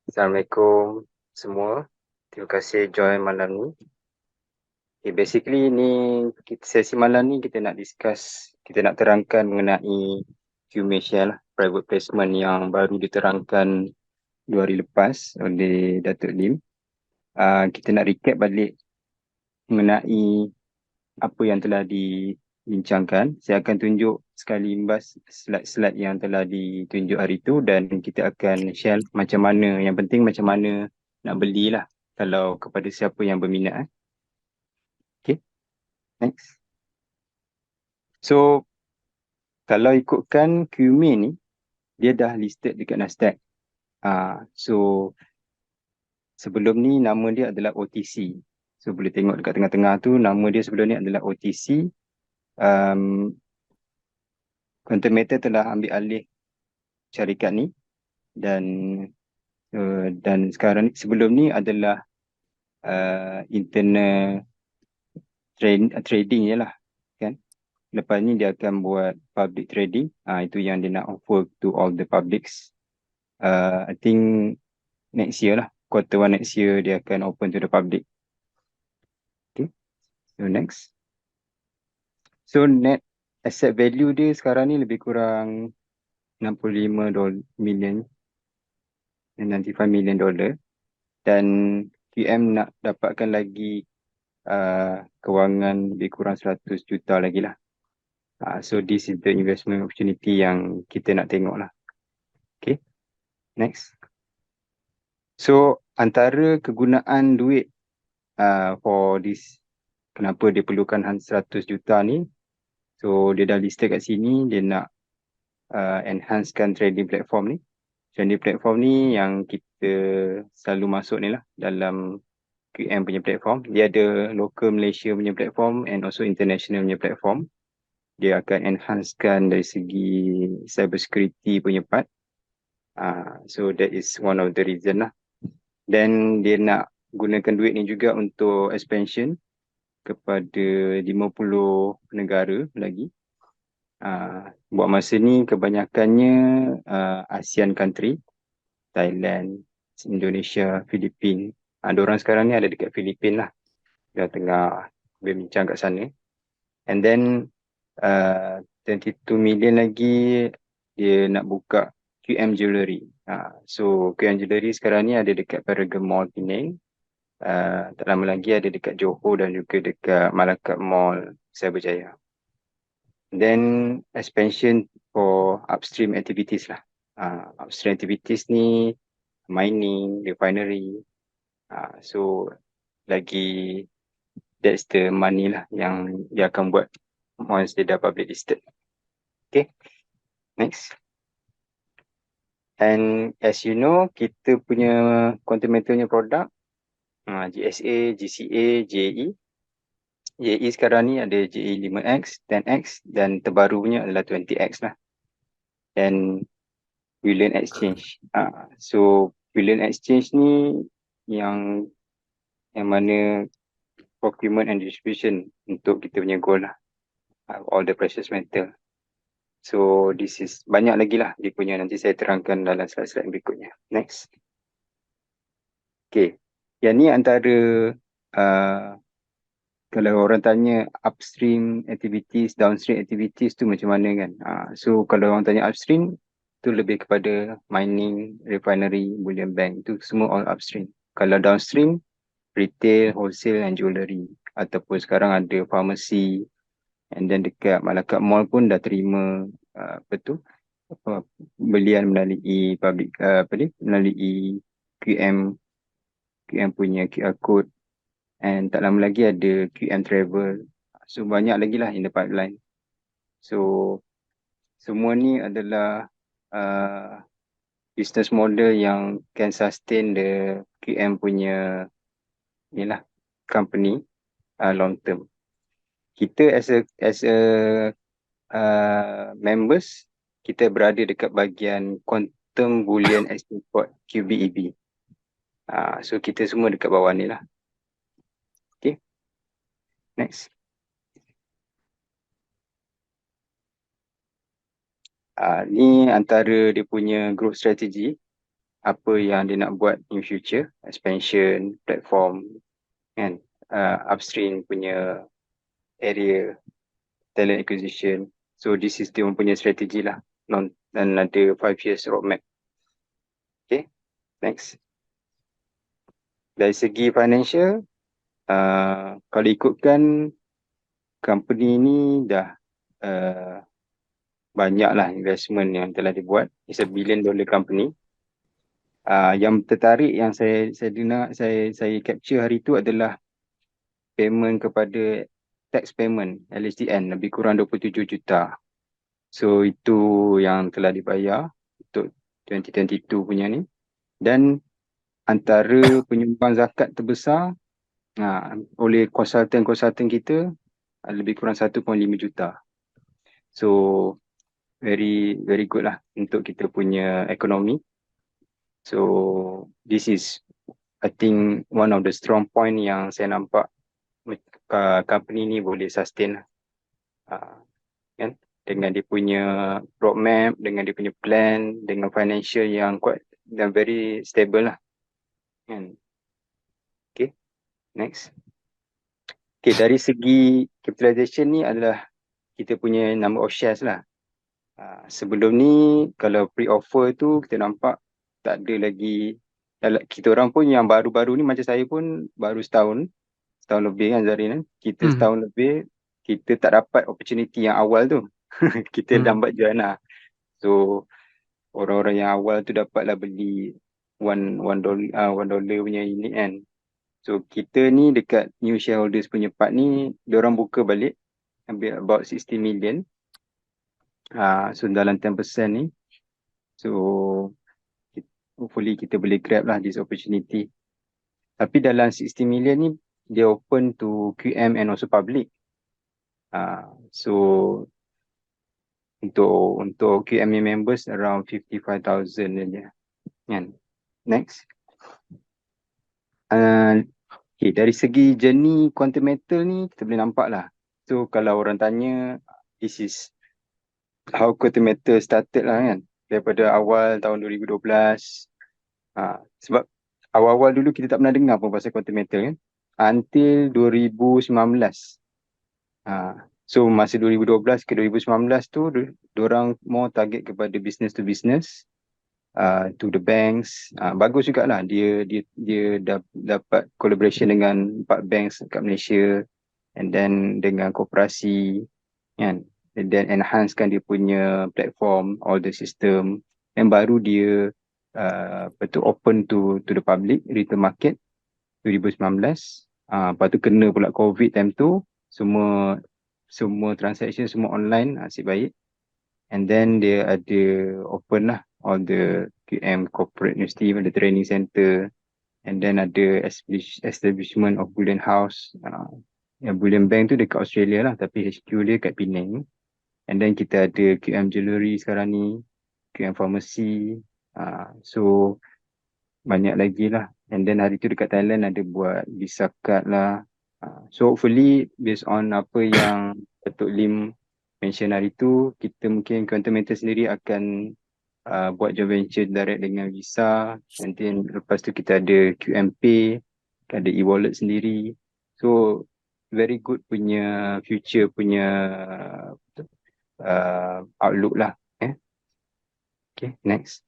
Assalamualaikum semua. Terima kasih join malam ni. Basically ni sesi malam ni kita nak discuss, kita nak terangkan mengenai QMA share lah, private placement yang baru diterangkan 2 hari lepas oleh Datuk Lim. Kita nak recap balik mengenai apa yang telah dibincangkan. Saya akan tunjuk sekali imbas slide-slide yang telah ditunjuk hari itu dan kita akan share macam mana, yang penting macam mana nak belilah kalau kepada siapa yang berminat. Okay, next. So, kalau ikutkan QMA ni, dia dah listed dekat Nasdaq. So, sebelum ni nama dia adalah OTC. So, boleh tengok dekat tengah-tengah tu, nama dia sebelum ni adalah OTC. Quantum Matter telah ambil alih syarikat ni dan sekarang sebelum ni adalah internal trading je lah kan. Lepas ni dia akan buat public trading. Itu yang dia nak offer to all the publics. I think next year lah, quarter one next year dia akan open to the public. Okay, so next. So net asset value dia sekarang ni lebih kurang 65 million dan 95 million dollar. Dan QM nak dapatkan lagi kewangan lebih kurang 100 juta lagi lah. So this is the investment opportunity yang kita nak tengok lah. Okay, next. So antara kegunaan duit for this, kenapa dia perlukan 100 juta ni, so dia dah listed kat sini, dia nak enhancekan trading platform ni. Trading platform ni yang kita selalu masuk ni lah dalam QM punya platform. Dia ada local Malaysia punya platform and also international punya platform. Dia akan enhancekan dari segi cyber security punya part. So that is one of the reason lah. Dan dia nak gunakan duit ni juga untuk expansion kepada 50 negara lagi. Buat masa ni kebanyakannya ASEAN country, Thailand, Indonesia, Filipina. Diorang sekarang ni ada dekat Filipina lah. Dia tengah berbincang kat sana. And then 22 million lagi dia nak buka QM Jewellery. So QM Jewellery sekarang ni ada dekat Paragon Mall Penang. Tak lama lagi ada dekat Johor dan juga dekat Malacca Mall Cyberjaya. Then expansion for upstream activities lah. Upstream activities ni mining, refinery. So lagi that's the money lah yang dia akan buat once dia dah public listed. Okay, next. And as you know, kita punya quantum meter punya produk GSA, GCA, JAE. JAE sekarang ni ada JAE 5X, 10X dan terbarunya adalah 20X lah. Dan Bullion Exchange. So Bullion Exchange ni yang mana procurement and distribution untuk kita punya gold lah. All the precious metal. So this is banyak lagi lah dia punya, nanti saya terangkan dalam slide-slide berikutnya. Next. Okay, yang ni antara kalau orang tanya upstream activities, downstream activities tu macam mana kan. So kalau orang tanya upstream tu lebih kepada mining, refinery, bullion bank, tu semua all upstream. Kalau downstream, retail, wholesale and jewellery, ataupun sekarang ada pharmacy, and then dekat Malacca Mall pun dah terima belian melalui public melalui QM punya QR code, and tak lama lagi ada QM Travel. So banyak lagi lah in the pipeline. So semua ni adalah business model yang can sustain the QM punya inilah company long term. Kita as a members, kita berada dekat bahagian Quantum Bullion Exchange Board, QBEB. So kita semua dekat bawah ni lah. Okay, next. Ni antara dia punya group strategy. apa yang dia nak buat in future, expansion, platform, kan, upstream punya area, talent acquisition. So this is dia punya strategi lah, dan ada 5 years roadmap. Okay, next. Dari segi financial, kalau ikutkan company ni dah banyak lah investment yang telah dibuat. It's a $1 billion company. Yang tertarik yang saya dengar, saya capture hari tu adalah payment kepada tax payment LHDN lebih kurang 27 juta. So itu yang telah dibayar untuk 2022 punya ni. Dan antara penyumbang zakat terbesar oleh konsultan kita lebih kurang 1.5 juta. So very good lah untuk kita punya ekonomi. So this is, I think, one of the strong point yang saya nampak company ni boleh sustain lah. Kan? Dengan dia punya roadmap, dengan dia punya plan, dengan financial yang kuat dan very stable lah. Kan? Okay, next. Okay, dari segi capitalization ni adalah kita punya number of shares lah. Sebelum ni kalau pre-offer tu kita nampak tak ada lagi, kita orang pun yang baru-baru ni macam saya pun baru setahun lebih kan Zarin kan. Kita setahun lebih, kita tak dapat opportunity yang awal tu. Kita lambat jual lah. So orang-orang yang awal tu dapatlah beli $1 punya unit kan. So kita ni dekat new shareholders punya part ni, diorang buka balik ambil about 60 million. So dalam 10% ni. So hopefully kita boleh grab lah this opportunity. Tapi dalam 60 million ni dia open to QM and also public. So untuk QM members around 55,000 saja. Kan? Next. Okay, dari segi journey Quantum Metal ni kita boleh nampak lah. So kalau orang tanya, this is how Quantum Metal started lah kan. Daripada awal tahun 2012. Sebab awal-awal dulu kita tak pernah dengar pun pasal Quantum Metal kan. Until 2019. So masa 2012 ke 2019 tu, diorang more target kepada business to business. To the banks. Bagus jugalah dia dapat collaboration dengan 4 banks kat Malaysia, and then dengan koperasi kan, and then enhancekan dia punya platform, all the system, and baru dia open to the public, retail market 2019. Lepas tu kena pula COVID time tu, semua transaction semua online, asyik baik. And then dia ada open lah all the QM corporate university, the training center, and then ada establishment of bullion house. Yang bullion bank tu dekat Australia lah, tapi HQ dia kat Penang. And then kita ada QM jewelry sekarang ni, QM pharmacy. So banyak lagi lah. And then hari tu dekat Thailand ada buat visa card lah. So hopefully based on apa yang Datuk Lim mention hari tu, kita mungkin Quantum Metal sendiri akan buat joint venture direct dengan Visa. Nanti lepas tu kita ada QMP, ada e-wallet sendiri. So very good punya future punya outlook lah. Okay, next.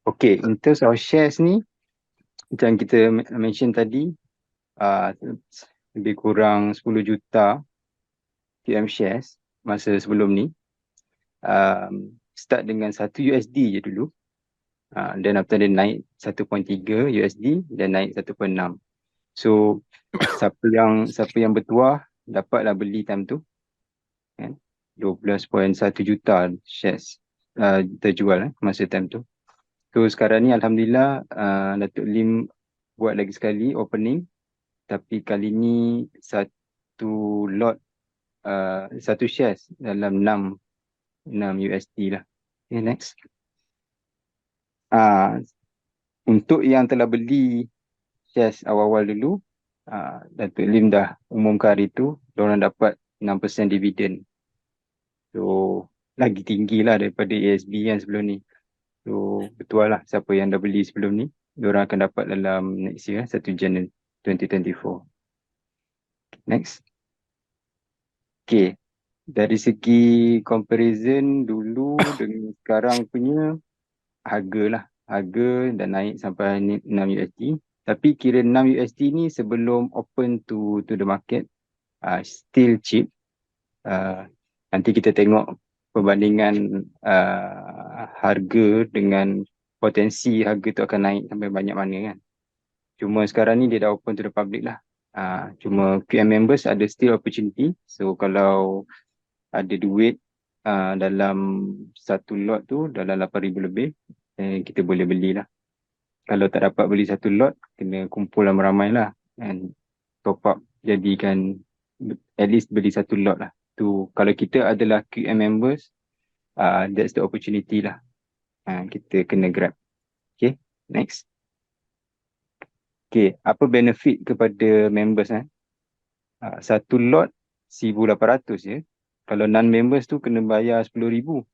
Okay, in terms of shares ni, macam kita mention tadi, lebih kurang 10 juta QM shares masa sebelum ni. Start dengan $1 je dulu. Dan after dia naik 1.3 USD dan naik 1.6. So siapa yang bertuah dapatlah beli time tu. Kan? 12.1 juta shares terjual masa time tu. So sekarang ni alhamdulillah Datuk Lim buat lagi sekali opening, tapi kali ni satu lot, satu shares dalam 6 USD lah. Okay, next. Untuk yang telah beli shares awal-awal dulu, Datuk Lim dah umumkan hari tu, diorang dapat 6% dividen. So lagi tinggi lah daripada ASB kan sebelum ni. So betul lah, siapa yang dah beli sebelum ni, diorang akan dapat dalam next year, 1 January 2024. Next. Okay, dari segi comparison dulu dengan sekarang punya harga lah. Harga dah naik sampai 6 USD. Tapi kira 6 USD ni sebelum open to the market, still cheap. Nanti kita tengok perbandingan harga dengan potensi harga tu akan naik sampai banyak mana kan. Cuma sekarang ni dia dah open to the public lah. Cuma QM members ada still opportunity. So kalau ada duit dalam satu lot tu dalam 8,000 lebih, kita boleh belilah. Kalau tak dapat beli satu lot, kena kumpul ramai-ramai lah and top up, jadikan at least beli satu lot lah. Tu kalau kita adalah QM members, that's the opportunity lah. Kita kena grab. Okay, next. Okay, apa benefit kepada members satu lot 1,800 je. Kalau non-members tu kena bayar 10,000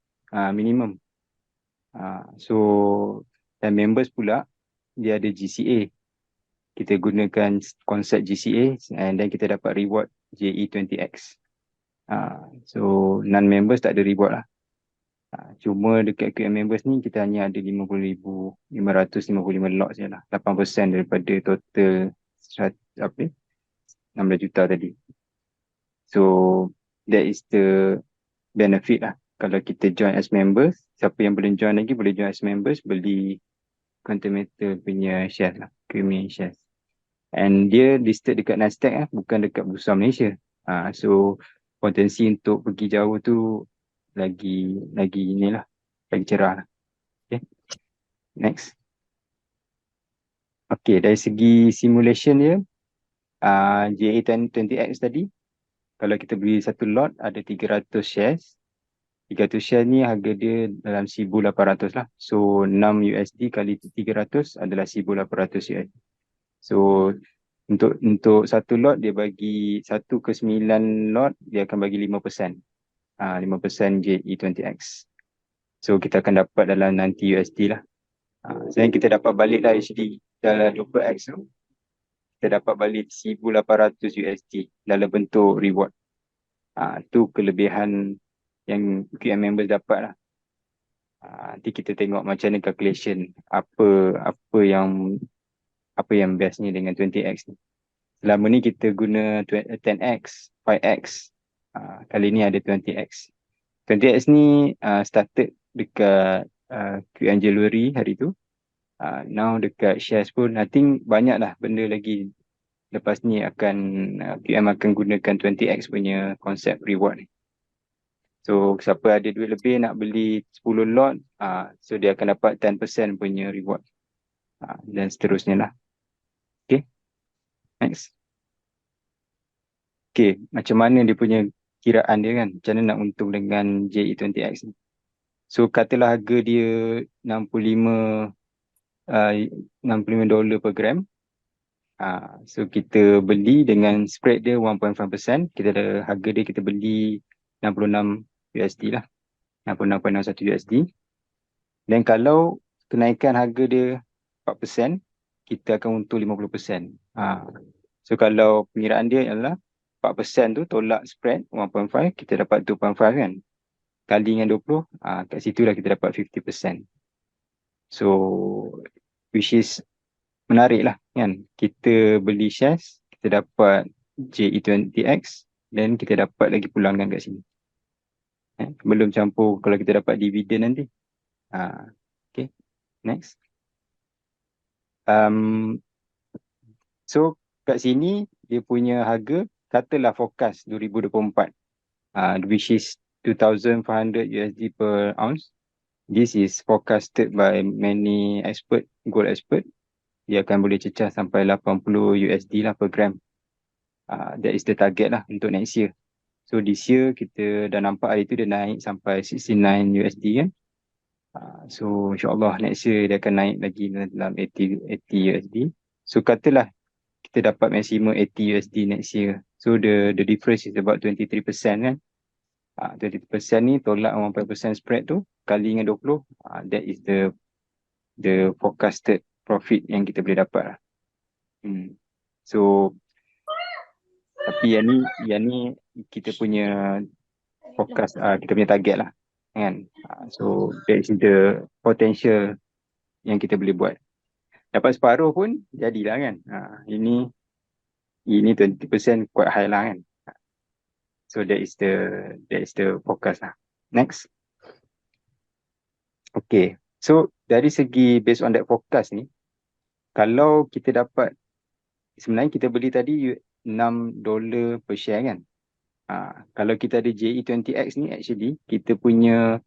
minimum. So dan members pula dia ada GCA. Kita gunakan konsep GCA and then kita dapat reward JE20X. So non-members tak ada reward lah. Cuma dekat QM members ni kita hanya ada 50,000, 555 lot je lah. 8% daripada total 16 juta tadi. So that is the benefit lah. Kalau kita join as members, siapa yang belum join lagi boleh join as members, beli Quantimeter punya share lah, QME shares. And dia listed dekat Nasdaq bukan dekat Bursa Malaysia. So potensi untuk pergi jauh tu lagi inilah, lagi cerah lah. Okay, next. Okay, dari segi simulation dia, JA20X tadi, kalau kita beli satu lot ada 300 shares. 300 share ni harga dia dalam 1,800 lah. So 6 USD kali 300 adalah 1,800 USD. So untuk satu lot dia bagi 1/9 lot dia akan bagi 5%. 5% JE20X. So kita akan dapat dalam 90 USD lah. Selain kita dapat balik lah HD dalam 20X tu, kita dapat balik 1,800 USD dalam bentuk reward. Tu kelebihan yang QM members dapat lah. Nanti kita tengok macam mana calculation apa yang bestnya dengan 20X ni. Selama ni kita guna 10X, 5X. Kali ni ada 20X. 20X ni started dekat QM January hari tu. Now dekat shares pun I think banyak lah benda lagi. Lepas ni QM akan gunakan 20X punya konsep reward ni. So siapa ada duit lebih nak beli 10 lot, so dia akan dapat 10% punya reward. Dan seterusnya lah. Okay, next. Okay, macam mana dia punya kiraan dia kan, macam mana nak untung dengan JE20X ni. So katalah harga dia 65 $65 per gram. So kita beli dengan spread dia 1.5%. Harga dia kita beli 66 USD lah. 66.61 USD. Dan kalau kenaikan harga dia 4%, kita akan untung 50%. So kalau pengiraan dia adalah 4% tu tolak spread 1.5, kita dapat 2.5 kan. Kali dengan 20, kat situ lah kita dapat 50%. So which is menarik lah kan. Kita beli shares, kita dapat JE20X dan kita dapat lagi pulangan kat sini. Belum campur kalau kita dapat dividen nanti. Okay, next. So kat sini dia punya harga katalah forecast 2024, which is 2,500 USD per ounce. This is forecasted by many expert, gold expert. Dia akan boleh cecah sampai 80 USD lah per gram. That is the target lah untuk next year. So this year kita dah nampak hari tu dia naik sampai 69 USD kan. So insyaAllah next year dia akan naik lagi dalam 80 USD. So katalah kita dapat maximum 80 USD next year. So the difference is about 23% kan. 23% ni tolak 1% spread tu kali dengan 20, that is the the forecasted profit yang kita boleh dapat lah. So tapi yang ni kita punya forecast, kita punya target lah kan. So that is the potential yang kita boleh buat. Dapat separuh pun jadilah kan. Ini 20% quite high lah kan. So that is the forecast lah. Next. Okay. So dari segi based on that forecast ni, kalau kita dapat, sebenarnya kita beli tadi $6 per share kan. Kalau kita ada JE20X ni, actually kita punya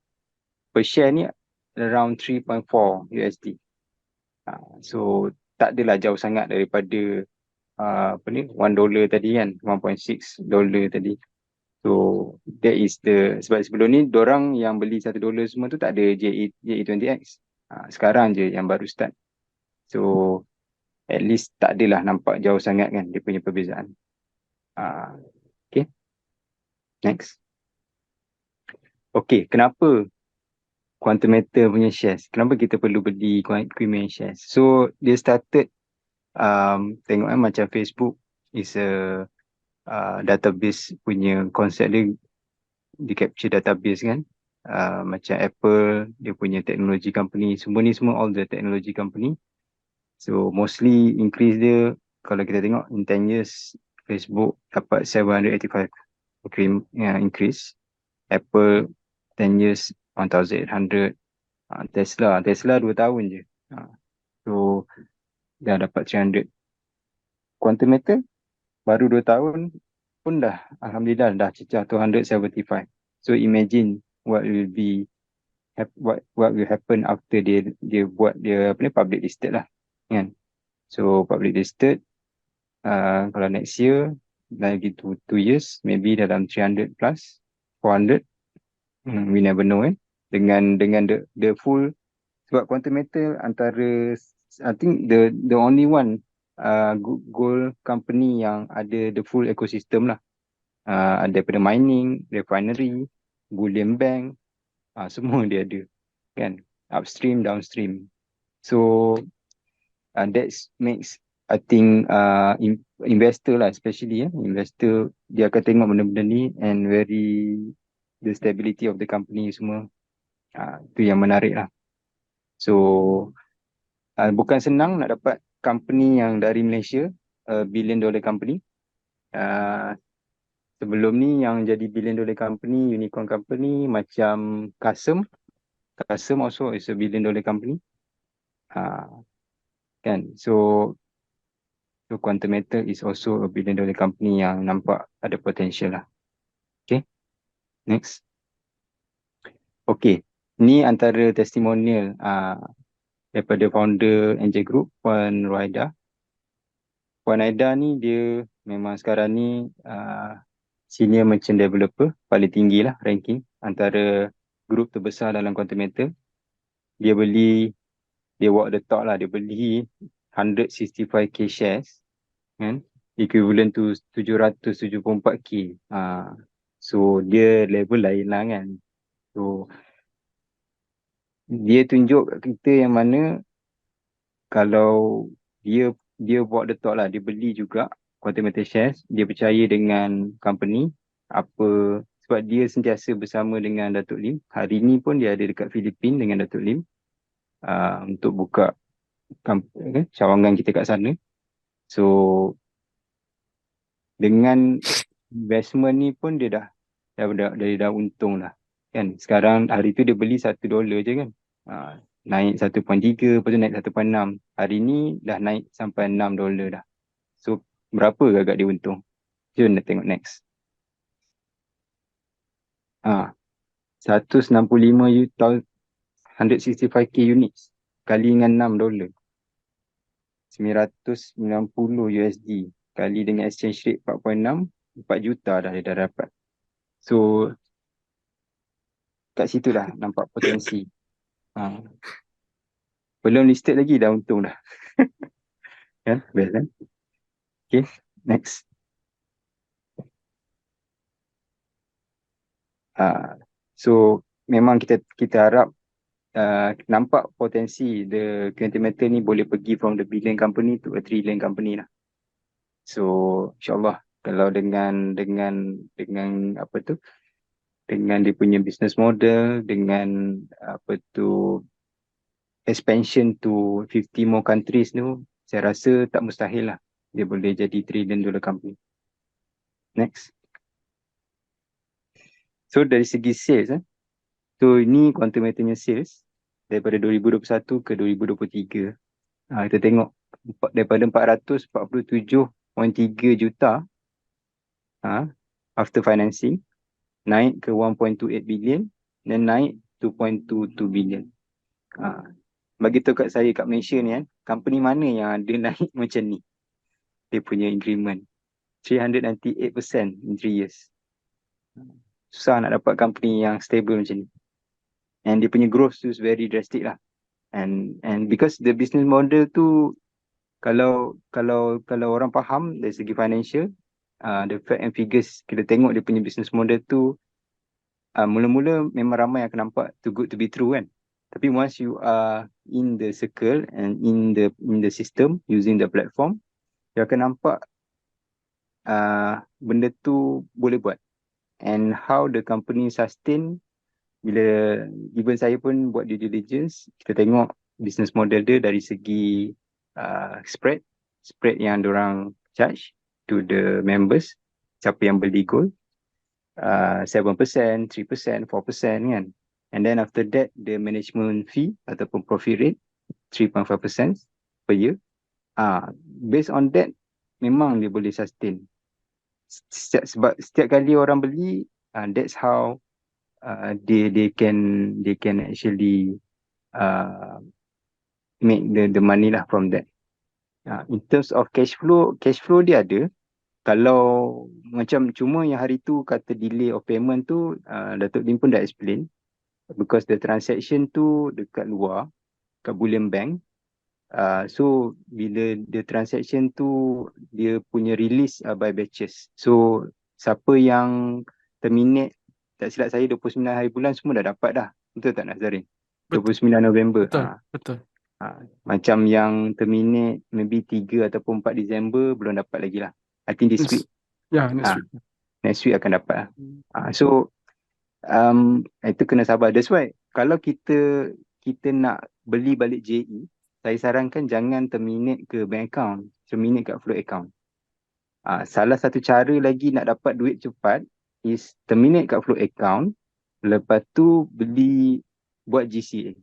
per share ni around 3.4 USD. So tak adalah jauh sangat daripada $1 tadi kan, $1.6 tadi. So that is sebab sebelum ni dorang yang beli $1 semua tu tak ada JE20X. Sekarang je yang baru start. So at least tak adalah nampak jauh sangat kan dia punya perbezaan. Okay. Next. Okay, kenapa Quantum Matter punya shares? Kenapa kita perlu beli Quantum shares? So dia started tengok macam Facebook is a database punya konsep dia, di capture database kan. Macam Apple, dia punya technology company, semua all the technology company. So mostly increase dia, kalau kita tengok in 10 years, Facebook dapat 785 increase. Apple 10 years 1800. Tesla 2 tahun je. So dah dapat 300. Quantum Matter baru 2 tahun pun dah, alhamdulillah dah cecah 275. So imagine what will happen after dia buat dia public listed lah kan. So public listed, kalau next year lagi 2 years maybe dalam 300 plus 400. We never know dengan the full, sebab Quantum Matter antara, I think the only one gold company yang ada the full ecosystem lah. Daripada mining, refinery, bullion bank, semua dia ada kan, upstream, downstream. So that makes, I think, investor lah especially investor, dia akan tengok benda-benda ni and the stability of the company semua. Tu yang menarik lah. So bukan senang nak dapat company yang dari Malaysia, billion dollar company. Sebelum ni yang jadi billion dollar company, unicorn company macam Qasem also is a billion dollar company. Kan, so Quantum Matter is also a billion dollar company yang nampak ada potential lah. Okay, next. Okay, ni antara testimonial daripada founder Angel Group, Puan Ruhaida. Puan Aida ni dia memang sekarang ni senior merchant developer paling tinggi lah ranking antara grup terbesar dalam Quantum Matter. Dia walk the talk lah, dia beli 165k shares kan, equivalent to 774k. So dia level lain lah kan. So dia tunjuk kat kita yang mana kalau dia buat the talk lah, dia beli juga Quantum Matter shares, dia percaya dengan company apa, sebab dia sentiasa bersama dengan Datuk Lim. Hari ni pun dia ada dekat Filipina dengan Datuk Lim untuk buka cawangan kita kat sana. So dengan investment ni pun dia dah untung lah kan. Sekarang hari tu dia beli $1 je kan, naik 1.3, lepas tu naik 1.6. Hari ni dah naik sampai $6 dah. So berapa agak dia untung? Jom nak tengok next. 165k units kali dengan $6, $990 kali dengan exchange rate 4.6, 4 juta dah dia dah dapat. So kat situ dah nampak potensi. Belum listed lagi dah untung dah. Kan, best kan? Okay, next. So memang kita harap nampak potensi the Q20 Metal ni boleh pergi from the billion company to a trillion company lah. So insyaAllah kalau dengan apa tu, dengan dia punya business model, dengan apa tu, expansion to 50 more countries tu, saya rasa tak mustahil lah dia boleh jadi trillion dollar company. Next. So dari segi sales, so ini Quantum Metalnya sales daripada 2021 ke 2023. Kita tengok daripada 447.3 juta after financing naik ke 1.28 billion dan naik 2.22 billion. Bagi tahu kat saya kat Malaysia ni company mana yang ada naik macam ni dia punya increment 398% in 3 years. Susah nak dapat company yang stable macam ni, and dia punya growth tu is very drastic lah, and because the business model tu kalau orang faham dari segi financial, the fact and figures, kita tengok dia punya business model tu, mula-mula memang ramai yang akan nampak too good to be true kan. Tapi once you are in the circle and in the system using the platform, you akan nampak benda tu boleh buat, and how the company sustain. Bila even saya pun buat due diligence, kita tengok business model dia dari segi spread yang diorang charge to the members, siapa yang beli gold, 7%, 3%, 4% kan. And then after that, the management fee ataupun profit rate 3.5% per year. Based on that, memang dia boleh sustain. Sebab setiap kali orang beli, that's how they can actually make the money lah from that. In terms of cash flow dia ada. Kalau macam cuma yang hari tu kata delay of payment tu, Datuk Lim pun dah explain, because the transaction tu dekat luar, kat Bullion Bank. So bila the transaction tu dia punya release by batches. So siapa yang terminate, tak silap saya 29 hari bulan semua dah dapat dah. Betul tak Nazarin? 29 November. Betul. Macam yang terminate maybe 3 ataupun 4 Disember belum dapat lagi lah. I think this week. Next week. Next week akan dapat lah. So itu kena sabar. That's why kalau kita nak beli balik JE, saya sarankan jangan terminate ke bank account, terminate kat float account. Salah satu cara lagi nak dapat duit cepat is terminate kat float account, lepas tu buat GCA.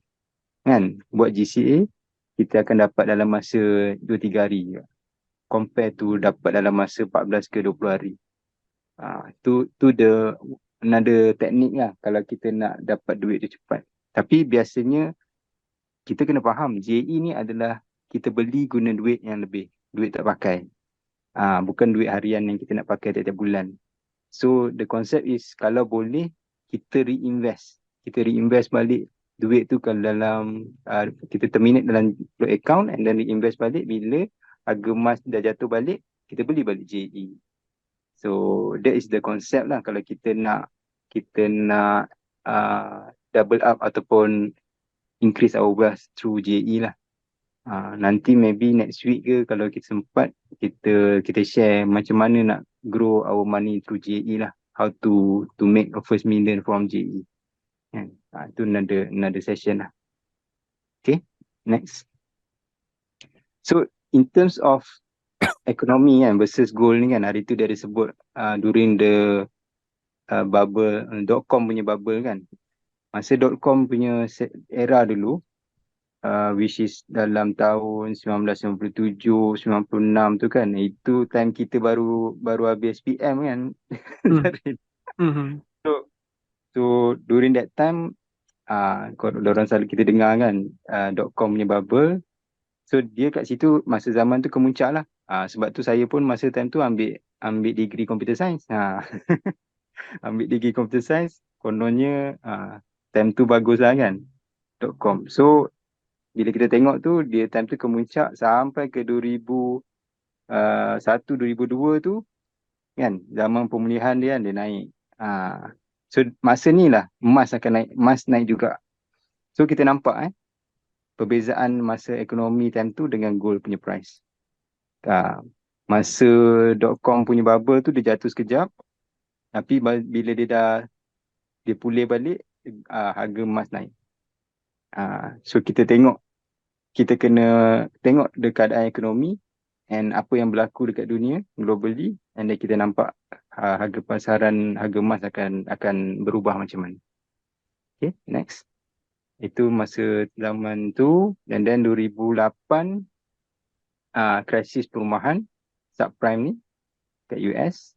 Kan? Buat GCA, kita akan dapat dalam masa 2-3 hari. Compare to dapat dalam masa 14 ke 20 hari. Tu the another teknik lah kalau kita nak dapat duit tu cepat. Tapi biasanya kita kena faham JE ni adalah kita beli guna duit yang lebih, duit tak pakai. Bukan duit harian yang kita nak pakai tiap-tiap bulan. So the concept is kalau boleh kita reinvest. Kita reinvest balik duit tu kalau dalam kita terminate dalam float account and then reinvest balik bila harga emas dah jatuh balik, kita beli balik JE. So that is the concept lah kalau kita nak double up ataupun increase our wealth through JE lah. Nanti maybe next week ke kalau kita sempat, kita share macam mana nak grow our money through JE lah. How to make a first million from JE. Itu another session lah. Okay, next. So in terms of ekonomi kan versus gold ni kan, hari tu dia ada sebut during the bubble, .com punya bubble kan. Masa .com punya era dulu, which is dalam tahun 1997, 96 tu kan, itu time kita baru habis PM kan. So during that time, kalau orang selalu kita dengar kan, .com punya bubble. So dia kat situ masa zaman tu kemuncak lah. Sebab tu saya pun masa time tu ambil degree computer science. Ambil degree computer science, kononnya time tu bagus lah kan, .com. So bila kita tengok tu, dia time tu kemuncak sampai ke 2001, 2002 tu kan, zaman pemulihan dia kan, dia naik. So masa ni lah emas akan naik, emas naik juga. So kita nampak perbezaan masa ekonomi time tu dengan gold punya price. Masa .com punya bubble tu dia jatuh sekejap, tapi bila dia pulih balik, harga emas naik. So kita kena tengok keadaan ekonomi and apa yang berlaku dekat dunia globally, and then kita nampak harga pasaran harga emas akan berubah macam mana. Okay, next. Itu masa zaman tu, dan then 2008 krisis perumahan subprime ni kat US.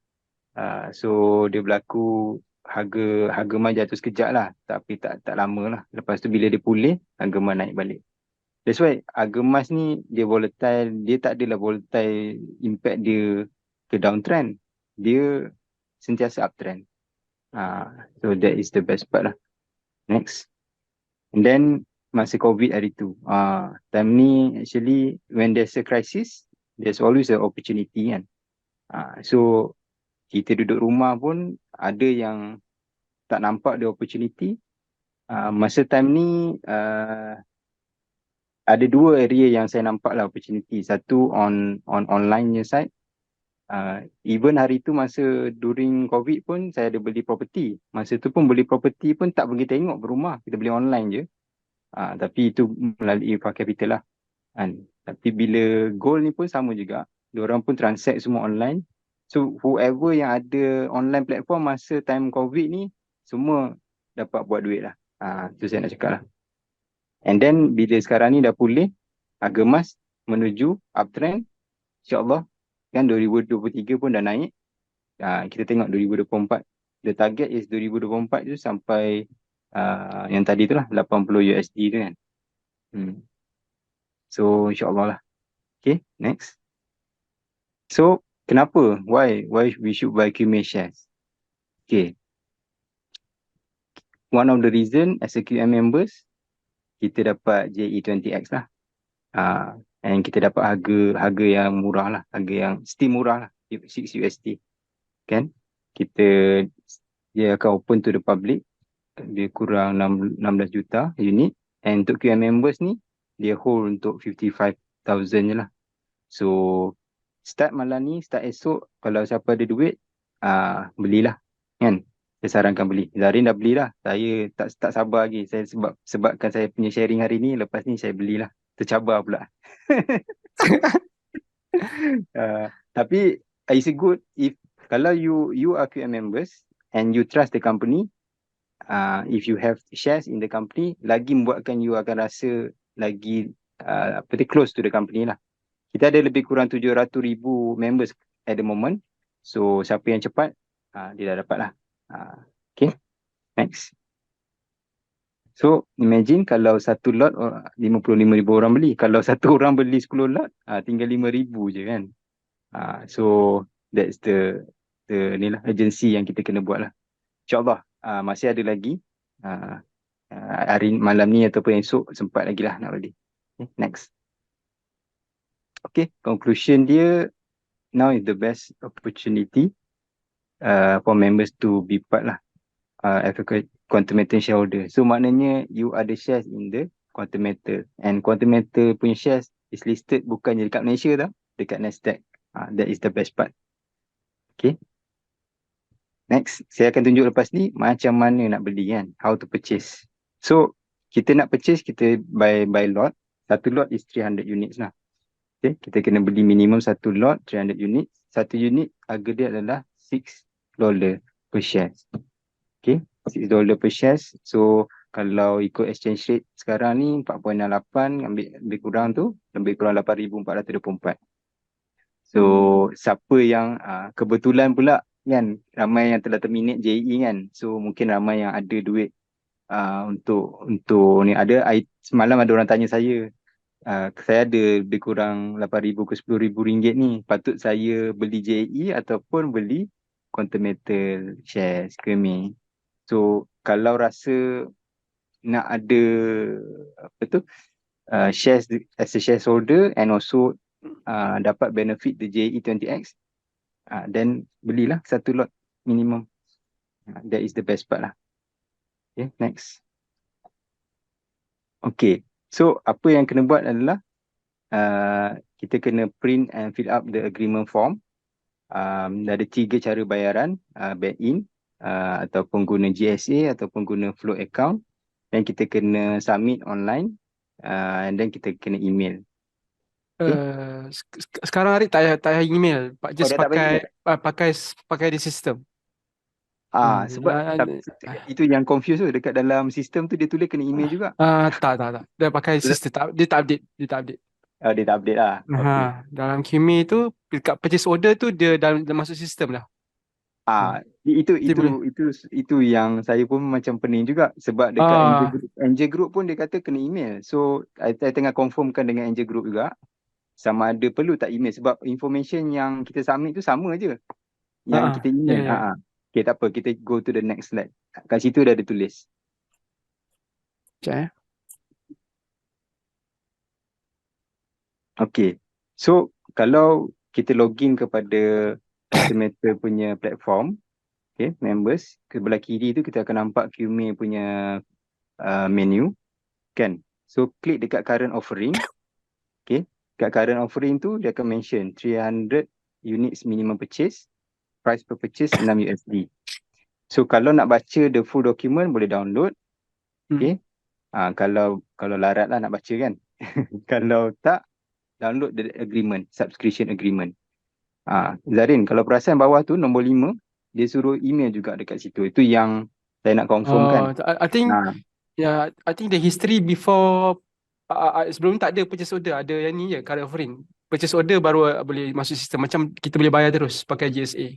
So dia berlaku, harga emas jatuh sekejap lah, tapi tak lama lah. Lepas tu bila dia pulih, harga emas naik balik. That's why harga emas ni dia volatile, dia tak adalah volatile impact dia ke downtrend. Dia sentiasa uptrend. So that is the best part lah. Next. And then masa COVID hari tu, time ni actually when there's a crisis, there's always an opportunity kan. So kita duduk rumah pun ada yang tak nampak the opportunity. Masa time ni ada dua area yang saya nampak lah opportunity. Satu on online nya side. Even hari tu masa during COVID pun saya ada beli property. Masa tu pun beli property pun tak pergi tengok berumah. Kita beli online je. Tapi itu melalui Far Capital lah. Tapi bila gold ni pun sama juga. Diorang pun transact semua online. So whoever yang ada online platform masa time COVID ni, semua dapat buat duit lah. Itu saya nak cakap lah. And then bila sekarang ni dah pulih, harga emas menuju uptrend, insyaAllah kan 2023 pun dah naik. Kita tengok 2024. The target is 2024 tu sampai yang tadi tu lah 80 USD tu kan. So insyaAllah lah. Okay, next. So kenapa? Why we should buy QMA shares? Okay. One of the reason as a QM members, kita dapat JE20X lah. And kita dapat harga yang murah lah. Harga yang still murah lah. 6 USD. Kan? Dia akan open to the public. Dia kurang 16 juta unit. And untuk QM members ni, dia hold untuk 55,000 je lah. So, start malam ni, start esok, kalau siapa ada duit, belilah. Kan? Saya sarankan beli. Zarin dah belilah. Saya tak sabar lagi. Saya sebabkan saya punya sharing hari ni, lepas ni saya belilah. Tercabar pula. Tapi it's good if kalau you are QM members and you trust the company, if you have shares in the company, lagi membuatkan you akan rasa lagi close to the company lah. Kita ada lebih kurang 700,000 members at the moment. So siapa yang cepat, dia dah dapat lah. Okay, next. So imagine kalau satu lot 55,000 orang beli. Kalau satu orang beli 10 lot, tinggal 5,000 je kan. So that's the ni lah urgency yang kita kena buat lah. InsyaAllah masih ada lagi. Hari malam ni ataupun esok sempat lagi lah nak beli. Okay, next. Okay, conclusion dia, now is the best opportunity for members to be part lah as a Quantum Metal shareholder. So maknanya you ada shares in the Quantum Metal, and Quantum Metal punya shares is listed bukan je dekat Malaysia tau, dekat Nasdaq. That is the best part. Okay, next, saya akan tunjuk lepas ni macam mana nak beli kan, how to purchase. So kita nak purchase, kita by lot. Satu lot is 300 units lah. Okay, kita kena beli minimum satu lot 300 unit. Satu unit harga dia adalah $6 per share. Okay, $6 per share. So kalau ikut exchange rate sekarang ni 4.68, ambil kurang tu lebih kurang 8,424. So siapa yang kebetulan pula kan, ramai yang telah terminate JE kan. So mungkin ramai yang ada duit untuk ni. Semalam ada orang tanya saya, saya ada lebih kurang 8,000 ke 10,000 ringgit ni, patut saya beli JE ataupun beli Quantum Metal shares ke ni. So kalau rasa nak ada shares as a shareholder and also dapat benefit the JE20X, then belilah satu lot minimum. That is the best part lah. Okay, next. Okay. So apa yang kena buat adalah kita kena print and fill up the agreement form. Ada 3 cara bayaran, bank in, ataupun guna GSA ataupun guna flow account, dan kita kena submit online, and then kita kena email. Okay. Sekarang Arik tak payah email, Oh, just dah tak payah email. pakai di sistem. Sebab itu yang confuse tu, dekat dalam sistem tu dia tulis kena email juga. Tak. Dia pakai sistem, dia tak update. Dia tak update lah. Okay. Dalam QME tu, dekat purchase order tu dia dah masuk sistem lah. Itu yang saya pun macam pening juga, sebab dekat NJ Group pun dia kata kena email. So saya tengah confirmkan dengan NJ Group juga sama ada perlu tak email, sebab information yang kita submit tu sama je yang kita email. Yeah. Okay, tak apa, kita go to the next slide. Kat situ dah ada tulis. Sekejap. Okay, so kalau kita login kepada Continental punya platform, okay, members, ke sebelah kiri tu kita akan nampak QME punya menu, kan? So klik dekat current offering. Okay, kat current offering tu dia akan mention 300 units minimum purchase, price per purchase $6. So kalau nak baca the full document boleh download. Okay, kalau larat lah nak baca kan. Kalau tak, download the agreement, subscription agreement. Zarin, kalau perasan bawah tu nombor 5, dia suruh email juga dekat situ. Itu yang saya nak confirm kan. I think the history before sebelum tak ada purchase order, ada yang ni je, current offering. Purchase order baru boleh masuk sistem, macam kita boleh bayar terus pakai GSA.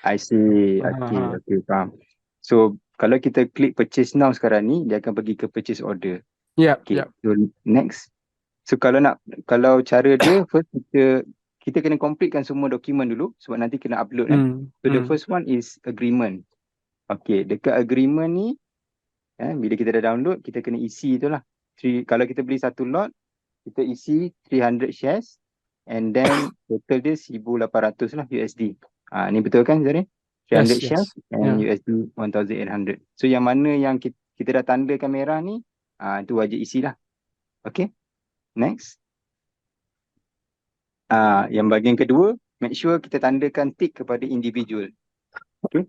I see. Okay, faham. So kalau kita klik purchase now sekarang ni, dia akan pergi ke purchase order. Okay. So next. So kalau cara dia, first kita kena completekan semua dokumen dulu, sebab nanti kena upload kan. So the first one is agreement. Okay, dekat agreement ni, bila kita dah download, kita kena isi tu lah. Kalau kita beli satu lot, kita isi 300 shares, and then total dia 1,800 lah USD. Ni betul kan Zarin? 300 shares and USD 1,800. So yang mana yang kita dah tandakan merah ni, tu wajib isi lah. Okay, next. Yang bahagian kedua, make sure kita tandakan tick kepada individual. Okay.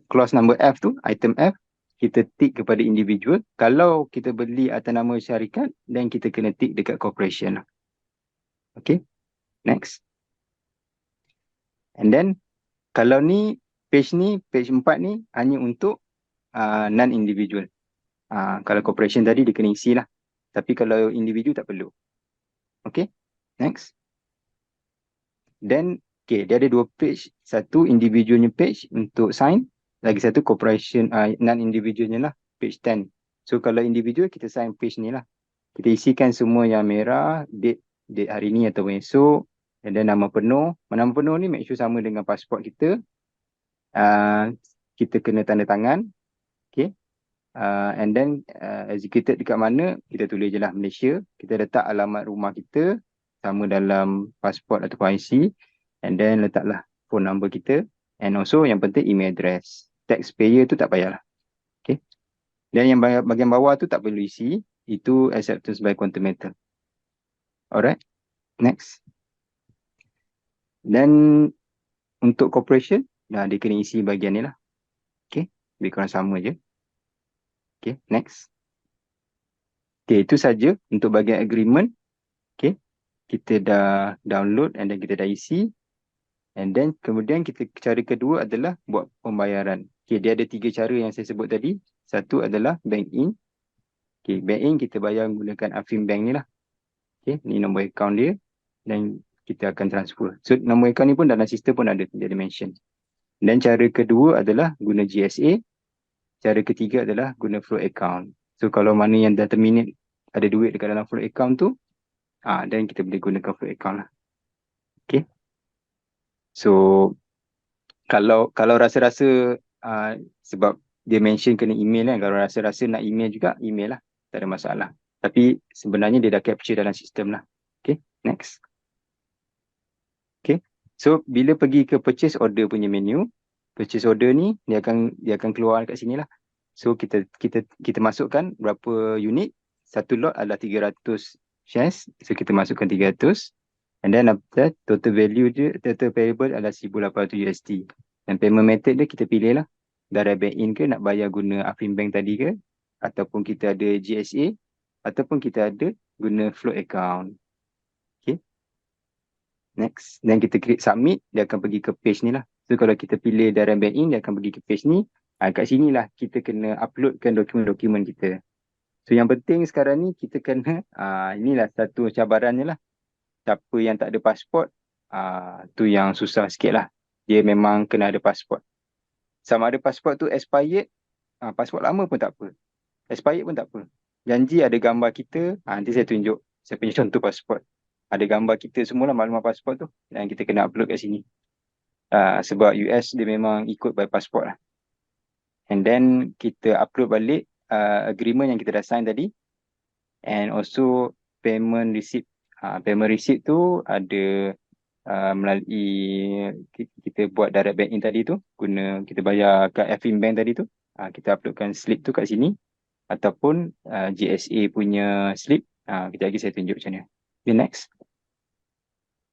Clause number F tu, item F, kita tick kepada individual. Kalau kita beli atas nama syarikat, then kita kena tick dekat corporation. Okay, next. And then, kalau ni, page 4 ni hanya untuk non-individual. Kalau corporation tadi dia kena isi lah. Tapi kalau individu tak perlu. Okay, next. Then, okay, dia ada 2 page. Satu individualnya page untuk sign. Lagi satu corporation, non-individualnya lah, page 10. So kalau individual, kita sign page ni lah. Kita isikan semua yang merah, date hari ni atau esok. And then nama penuh. Nama penuh ni make sure sama dengan pasport kita. Kita kena tanda tangan. Okay. And then executed dekat mana, kita tulis je lah Malaysia. Kita letak alamat rumah kita sama dalam pasport ataupun IC. And then letaklah phone number kita. And also yang penting email address. Taxpayer tu tak payahlah. Okay. Dan yang bahagian bawah tu tak perlu isi. Itu acceptance by Continental. Alright. Next. Dan untuk corporation, dia kena isi bahagian ni lah. Okay. Lebih kurang sama je. Okay. Next. Okay. Itu saja untuk bahagian agreement. Okay. Kita dah download and then kita dah isi. And then kemudian cara kedua adalah buat pembayaran. Okay, dia ada 3 cara yang saya sebut tadi. Satu adalah bank in. Okay, bank in kita bayar menggunakan Afim Bank ni lah. Okay, ni nombor account dia. Dan kita akan transfer. So nombor account ni pun dalam sistem pun ada, dia mention. Dan cara kedua adalah guna GSA. Cara ketiga adalah guna flow account. So kalau mana yang dah terminate ada duit dekat dalam flow account tu, dan kita boleh gunakan flow account lah. Okay. So kalau rasa-rasa sebab dia mention kena email kan, kalau rasa-rasa nak email juga, email lah, tak ada masalah. Tapi sebenarnya dia dah capture dalam sistem lah. Okay, next. Okay, so bila pergi ke purchase order punya menu, purchase order ni dia akan keluar kat sini lah. So kita masukkan berapa unit, satu lot adalah 300 shares. So kita masukkan 300. And then after total value dia, total payable adalah 1,800 USD. Dan payment method dia kita pilih lah. Direct bank in ke, nak bayar guna Affinbank tadi ke, ataupun kita ada GSA, ataupun kita ada guna float account. Okay. Next. Then kita klik submit, dia akan pergi ke page ni lah. So kalau kita pilih direct bank in, dia akan pergi ke page ni. Kat sini lah kita kena uploadkan dokumen-dokumen kita. So yang penting sekarang ni kita kena, inilah satu cabarannya lah. Siapa yang tak ada pasport, tu yang susah sikit lah. Dia memang kena ada pasport. Sama ada pasport tu expired, pasport lama pun tak apa. Expired pun tak apa. Janji ada gambar kita, nanti saya tunjuk saya punya contoh pasport. Ada gambar kita semualah, maklumat pasport tu. Dan kita kena upload kat sini. Sebab US dia memang ikut by pasport lah. And then kita upload balik agreement yang kita dah sign tadi. And also payment receipt. Payment receipt tu ada melalui kita buat direct bank in tadi tu, guna kita bayar kat Affinbank tadi tu, kita uploadkan slip tu kat sini, ataupun GSA punya slip. Kejap lagi saya tunjuk macam mana. Okay, next.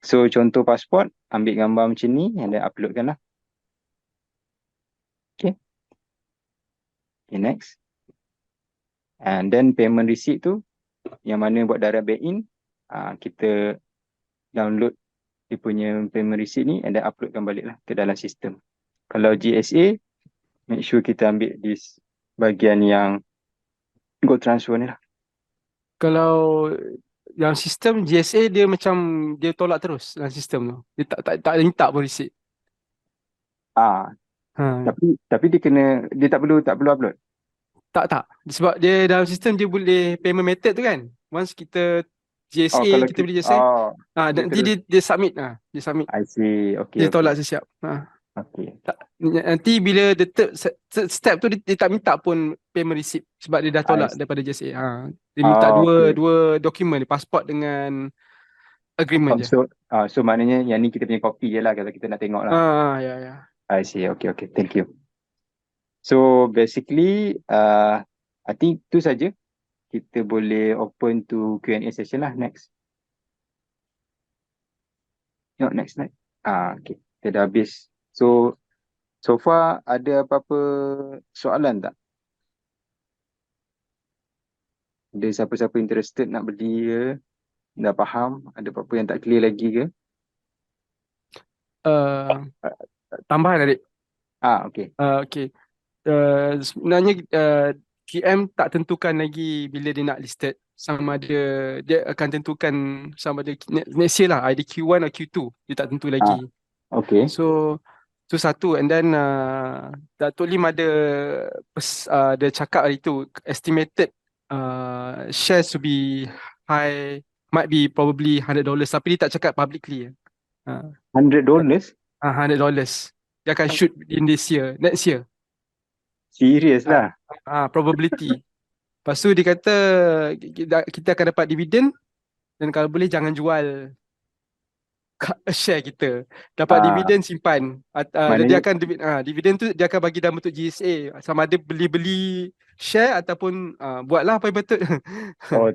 So contoh pasport, ambil gambar macam ni and then uploadkan lah. Okay. Okay, next. And then payment receipt tu, yang mana buat direct bank in, kita download dia punya payment receipt ni and then uploadkan balik lah ke dalam sistem. Kalau GSA, make sure kita ambil this bahagian yang go transfer ni lah. Kalau yang sistem GSA dia macam dia tolak terus dalam sistem tu. Dia tak minta pun receipt. Tapi dia tak perlu upload. Tak. Sebab dia dalam sistem dia boleh payment method tu kan. Once kita GSA, kalau kita beli GSA, nanti dia submit. Dia submit. I see. Okay. Dia tolak sesiap. Okay. Nanti bila the third step tu dia tak minta pun payment receipt sebab dia dah tolak daripada JSA. Dia minta dua dokumen, pasport dengan agreement je. So maknanya yang ni kita punya copy je lah kalau kita nak tengok lah. Ya. I see. Okay. Thank you. So basically I think tu saja. Kita boleh open to Q&A session lah. Next. Next. Okay. Kita dah habis. So far ada apa-apa soalan tak? Ada siapa-siapa interested nak beli ke? Dah faham? Ada apa-apa yang tak clear lagi ke? Tambahan adik. Okay. Okay. Sebenarnya QM tak tentukan lagi bila dia nak listed. Sama ada dia akan tentukan sama ada next year lah, either Q1 atau Q2. Dia tak tentu lagi. Okay. So satu, and then Datuk Lim ada cakap hari tu estimated shares to be high, might be probably $100, tapi dia tak cakap publicly. $100? $100. Dia akan shoot in this year, next year. Serius lah. Probability. Lepas tu dia kata kita akan dapat dividen, dan kalau boleh jangan jual share kita. Dapat dividen simpan. Dia akan dividen tu dia akan bagi dalam bentuk GSA. Sama ada beli share ataupun buatlah apa yang betul.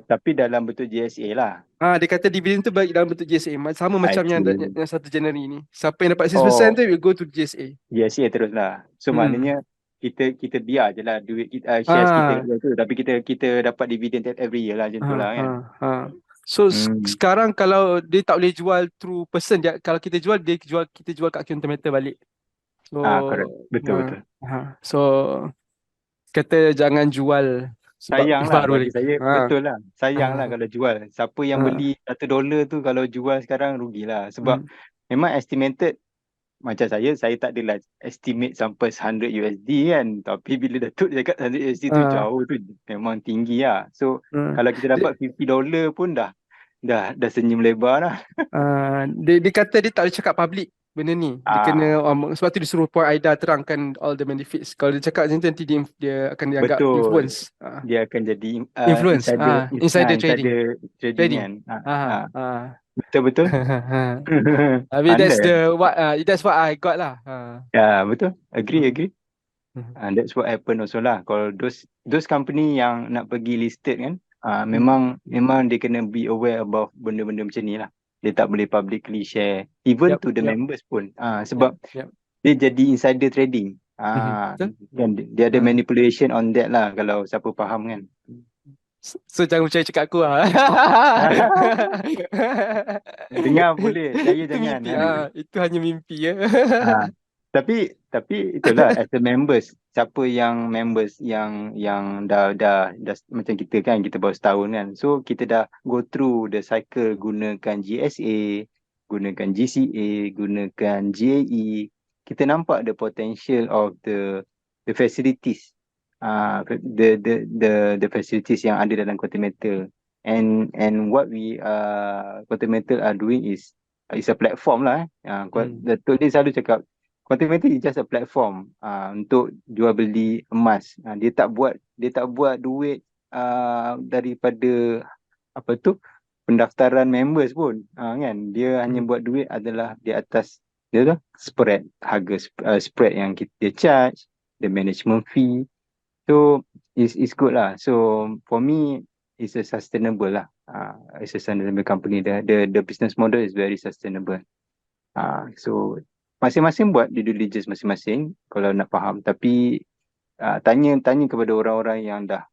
Tapi dalam bentuk GSA lah. Dia kata dividen tu bagi dalam bentuk GSA. Sama macam yang 1 Januari ni. Siapa yang dapat 6% tu will go to GSA. GSA terus lah. So maknanya kita biar je lah duit kita, shares kita tu, tapi kita dapat dividen every year lah, macam tu lah kan. So sekarang kalau dia tak boleh jual through person, kalau kita jual kita jual kat Qntermeter balik. So correct. Betul. So kata jangan jual sebab sayang lah baru bagi saya. Betul lah. Sayang lah kalau jual. Siapa yang beli $1 tu kalau jual sekarang rugilah. Sebab memang estimated, macam saya tak adalah estimate sampai $100 kan. Tapi bila Datuk cakap $100 tu jauh tu, memang tinggi lah. So kalau kita dapat $50 pun dah senyum lebar lah. Dia kata dia tak boleh cakap public benda ni. Dia kena sebab tu disuruh Puan Aida terangkan all the benefits. Kalau dia cakap macam tu, nanti dia akan dianggap influence. Dia akan jadi influence. Insider trading kan. Betul. Tapi that's what I got lah. Betul. Agree. That's what happen also lah. Kalau those company yang nak pergi listed kan, Memang dia kena be aware about benda-benda macam ni lah. Dia tak boleh publicly share even Yep, to the yep, members pun. yep, Sebab yep. dia jadi insider trading. Betul? Kan dia ada Ah. manipulation on that lah kalau siapa faham kan. So jangan percaya cakap aku lah. Dengar boleh, percaya Itu jangan. mimpi. Itu hanya mimpi ya. Ha. Tapi itulah as a members, siapa yang members yang dah macam kita kan, kita baru setahun kan. So kita dah go through the cycle gunakan GSA, gunakan GCA, gunakan GAE. Kita nampak the potential of the facilities. The facilities yang ada dalam Quantum Metal. And what we Quantum Metal are doing is a platform lah. Datuk ni selalu cakap Quantum Metal is just a platform untuk jual beli emas. Dia tak buat duit daripada apa tu pendaftaran members pun, kan. Dia hanya buat duit adalah di atas dia tu spread harga, spread yang dia charge, the management fee. So it's good lah. So for me it's a sustainable lah. It's a sustainable company. The business model is very sustainable. So masing-masing buat due diligence masing-masing kalau nak faham. Tapi tanya kepada orang-orang yang dah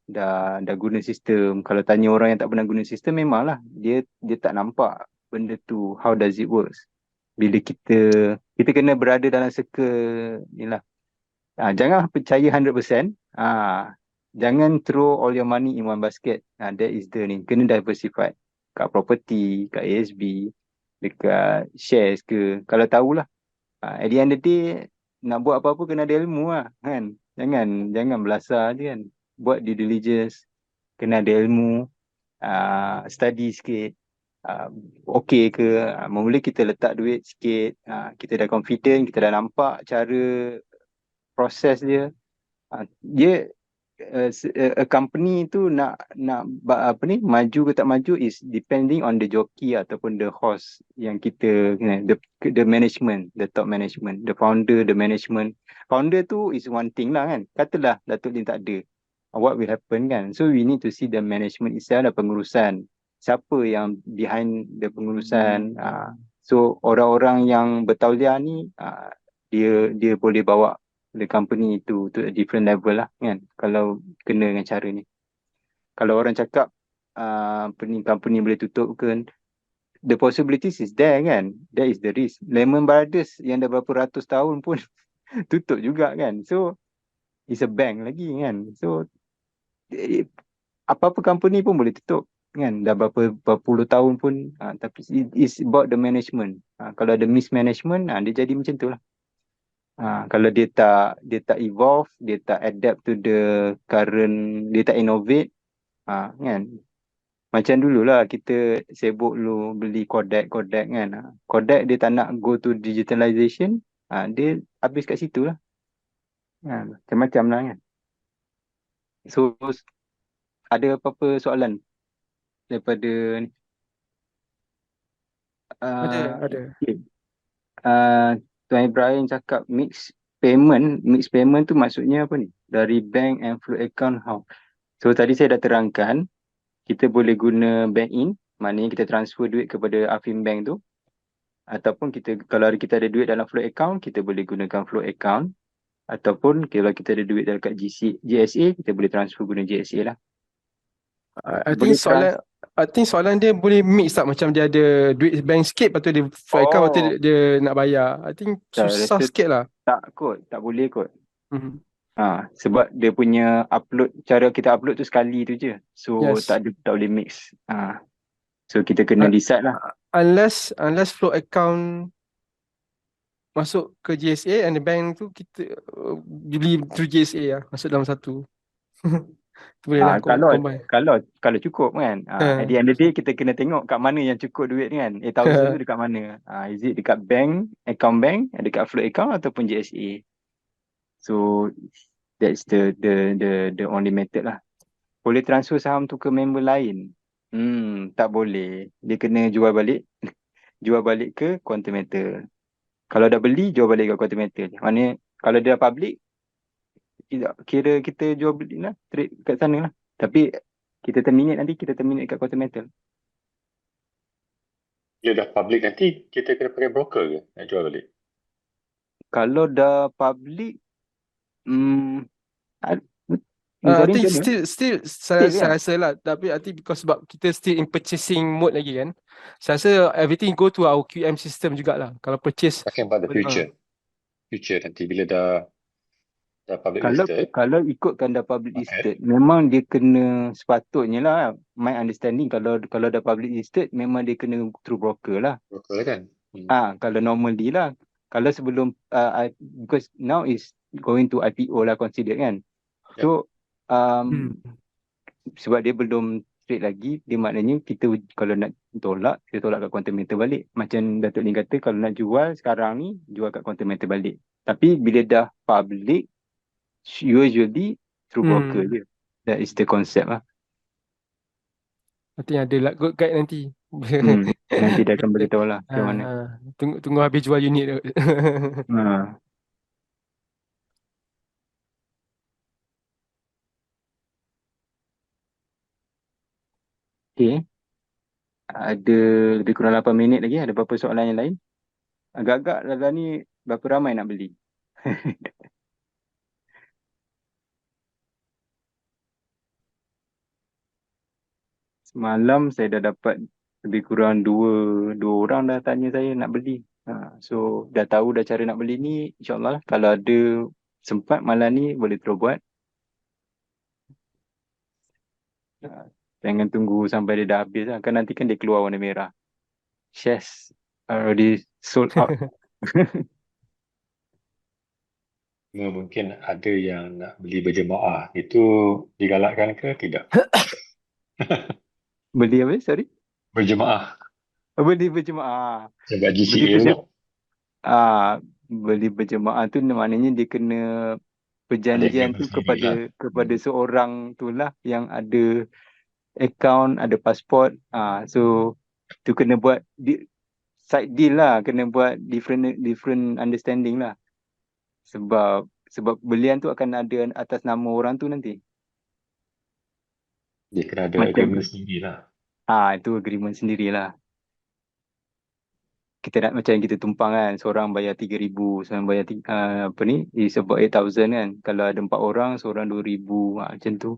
guna sistem. Kalau tanya orang yang tak pernah guna sistem, memanglah dia tak nampak benda tu, how does it works. Bila kita kena berada dalam circle ni lah. Jangan percaya 100%. Jangan throw all your money in one basket. That is the ni. Kena diversify. Kat property, kat ASB, dekat shares ke. Kalau tahulah. At the end of the day, nak buat apa-apa kena ada ilmu lah. Kan? Jangan belasah je kan. Buat due diligence. Kena ada ilmu. Study sikit. Okay ke. Mula kita letak duit sikit. Kita dah confident. Kita dah nampak cara proses dia. Dia a company tu nak apa ni, maju ke tak maju is depending on the jockey ataupun the horse yang kita, the management, the top management, the founder, the management. Founder tu is one thing lah kan. Katalah Datuk Lim tak ada, what will happen kan. So we need to see the management itself, dan pengurusan, siapa yang behind the pengurusan. So orang-orang yang bertauliah ni dia boleh bawa the company to a different level lah kan, kalau kena dengan cara ni. Kalau orang cakap company boleh tutup kan, the possibilities is there kan. That is the risk. Lehman Brothers yang dah berapa ratus tahun pun tutup juga kan. So it's a bank lagi kan. So apa-apa company pun boleh tutup kan, dah berapa puluh tahun pun. Tapi it's about the management. Kalau ada mismanagement, dia jadi macam tu lah. Kalau dia tak evolve, dia tak adapt to the current, dia tak innovate, kan. Macam dululah kita sibuk dulu beli Kodak kan. Kodak dia tak nak go to digitalization, dia habis kat situ lah. Macam-macam lah kan. So ada apa-apa soalan daripada ni? Ada. Okay. Tuan Ibrahim cakap mix payment tu maksudnya apa ni? Dari bank and flow account how? So tadi saya dah terangkan, kita boleh guna bank in, maknanya kita transfer duit kepada Affinbank tu, ataupun kalau kita ada duit dalam flow account, kita boleh gunakan flow account, ataupun kalau kita ada duit dekat GSA, kita boleh transfer guna GSA lah. I think soalan dia boleh mix tak, macam dia ada duit bank sikit, lepas tu dia flow account, lepas tu dia nak bayar. I think susah sikit lah. Tak boleh kot. Sebab dia punya upload, cara kita upload tu sekali tu je. So Yes. tak boleh mix. So kita kena decide lah. Unless flow account masuk ke GSA and the bank tu kita beli through GSA lah, masuk dalam satu. Boleh lah combine. Kalau cukup kan. At the end of the day kita kena tengok kat mana yang cukup duit kan. 8,000 tu dekat mana. Is it dekat account bank, dekat flow account ataupun GSA. So that's the only method lah. Boleh transfer saham tu ke member lain? Tak boleh. Dia kena jual balik. Jual balik ke Quantum Metal. Kalau dah beli, jual balik ke Quantum Metal. Maknanya kalau dia dah public, kira kita jual beli lah, trade kat sana lah. Tapi Kita terminate nanti, kita terminate kat Quantum Metal. Dia dah public nanti kita kena pakai broker ke nak jual balik? Kalau dah public, hmm, I Zarin think macam mana? still saya Still kan? rasa lah, tapi I think because sebab kita still in purchasing mode lagi kan. Saya rasa everything go to our QM system jugalah. Kalau purchase Talking about the future. Future nanti bila dah public Kalau listed. kalau ikutkan dah public Okay. listed, memang dia kena sepatutnya lah. My understanding kalau dah public listed, memang dia kena through broker lah. Broker lah kan? Kalau normal deal lah. Kalau sebelum because now is going to IPO lah considered kan. Yep. So sebab dia belum straight lagi, dia maknanya kita kalau nak tolak, kita tolak kat Quantum Metal balik. Macam Datuk Lee kata, kalau nak jual sekarang ni, jual kat Quantum Metal balik. Tapi bila dah public, usually through broker je. That is the concept lah. I think ada lah good guide nanti. Nanti dia akan beritahu lah macam mana. Tunggu habis jual unit tu. Okay. Ada lebih kurang 8 minit lagi. Ada berapa soalan yang lain? Agak-agak Lala ni berapa ramai nak beli? Semalam saya dah dapat lebih kurang dua orang dah tanya saya nak beli. So dah tahu dah cara nak beli ni, insyaAllah kalau ada sempat malam ni boleh terus buat. Jangan tunggu sampai dia dah habis lah. Kan nanti kan dia keluar warna merah. Shares already sold out. Mungkin ada yang nak beli berjemaah. Itu digalakkan ke tidak? Beli apa? Sorry? Berjemaah. Beli berjemaah. Sebab GCA lah. Beli berjemaah tu maknanya dia kena perjanjian tu kepada seorang tu lah yang ada account, ada pasport. So tu kena buat side deal lah, kena buat different understanding lah. Sebab belian tu akan ada atas nama orang tu nanti. Dia kena ada agreement sendiri lah. Itu agreement sendirilah. Kita nak macam kita tumpang kan, seorang bayar 3,000, seorang bayar is about 8,000 kan. Kalau ada 4 orang, seorang 2,000, macam tu.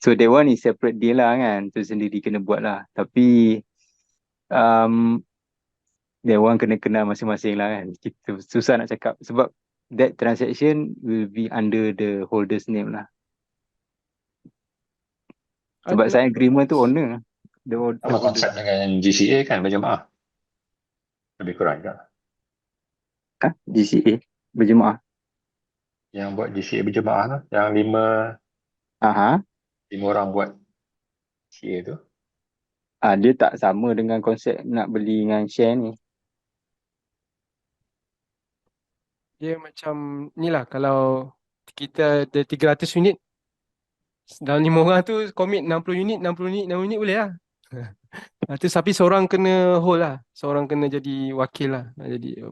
So that one is separate deal lah kan, tu sendiri kena buat lah. Tapi that one kena kenal masing-masing lah kan. Kita susah nak cakap sebab that transaction will be under the holder's name lah. Sebab saya agreement tu owner. Sama konsep dengan GCA kan, berjemaah. Lebih kurang juga. GCA berjemaah. Yang buat GCA berjemaah lah. Yang 5 orang buat GCA tu. Dia tak sama dengan konsep nak beli dengan share ni. Dia macam ni lah, kalau kita ada 300 unit, dalam 5 orang tu commit 60 unit, 60 unit boleh lah. Tapi seorang kena hold lah, seorang kena jadi wakil lah, jadi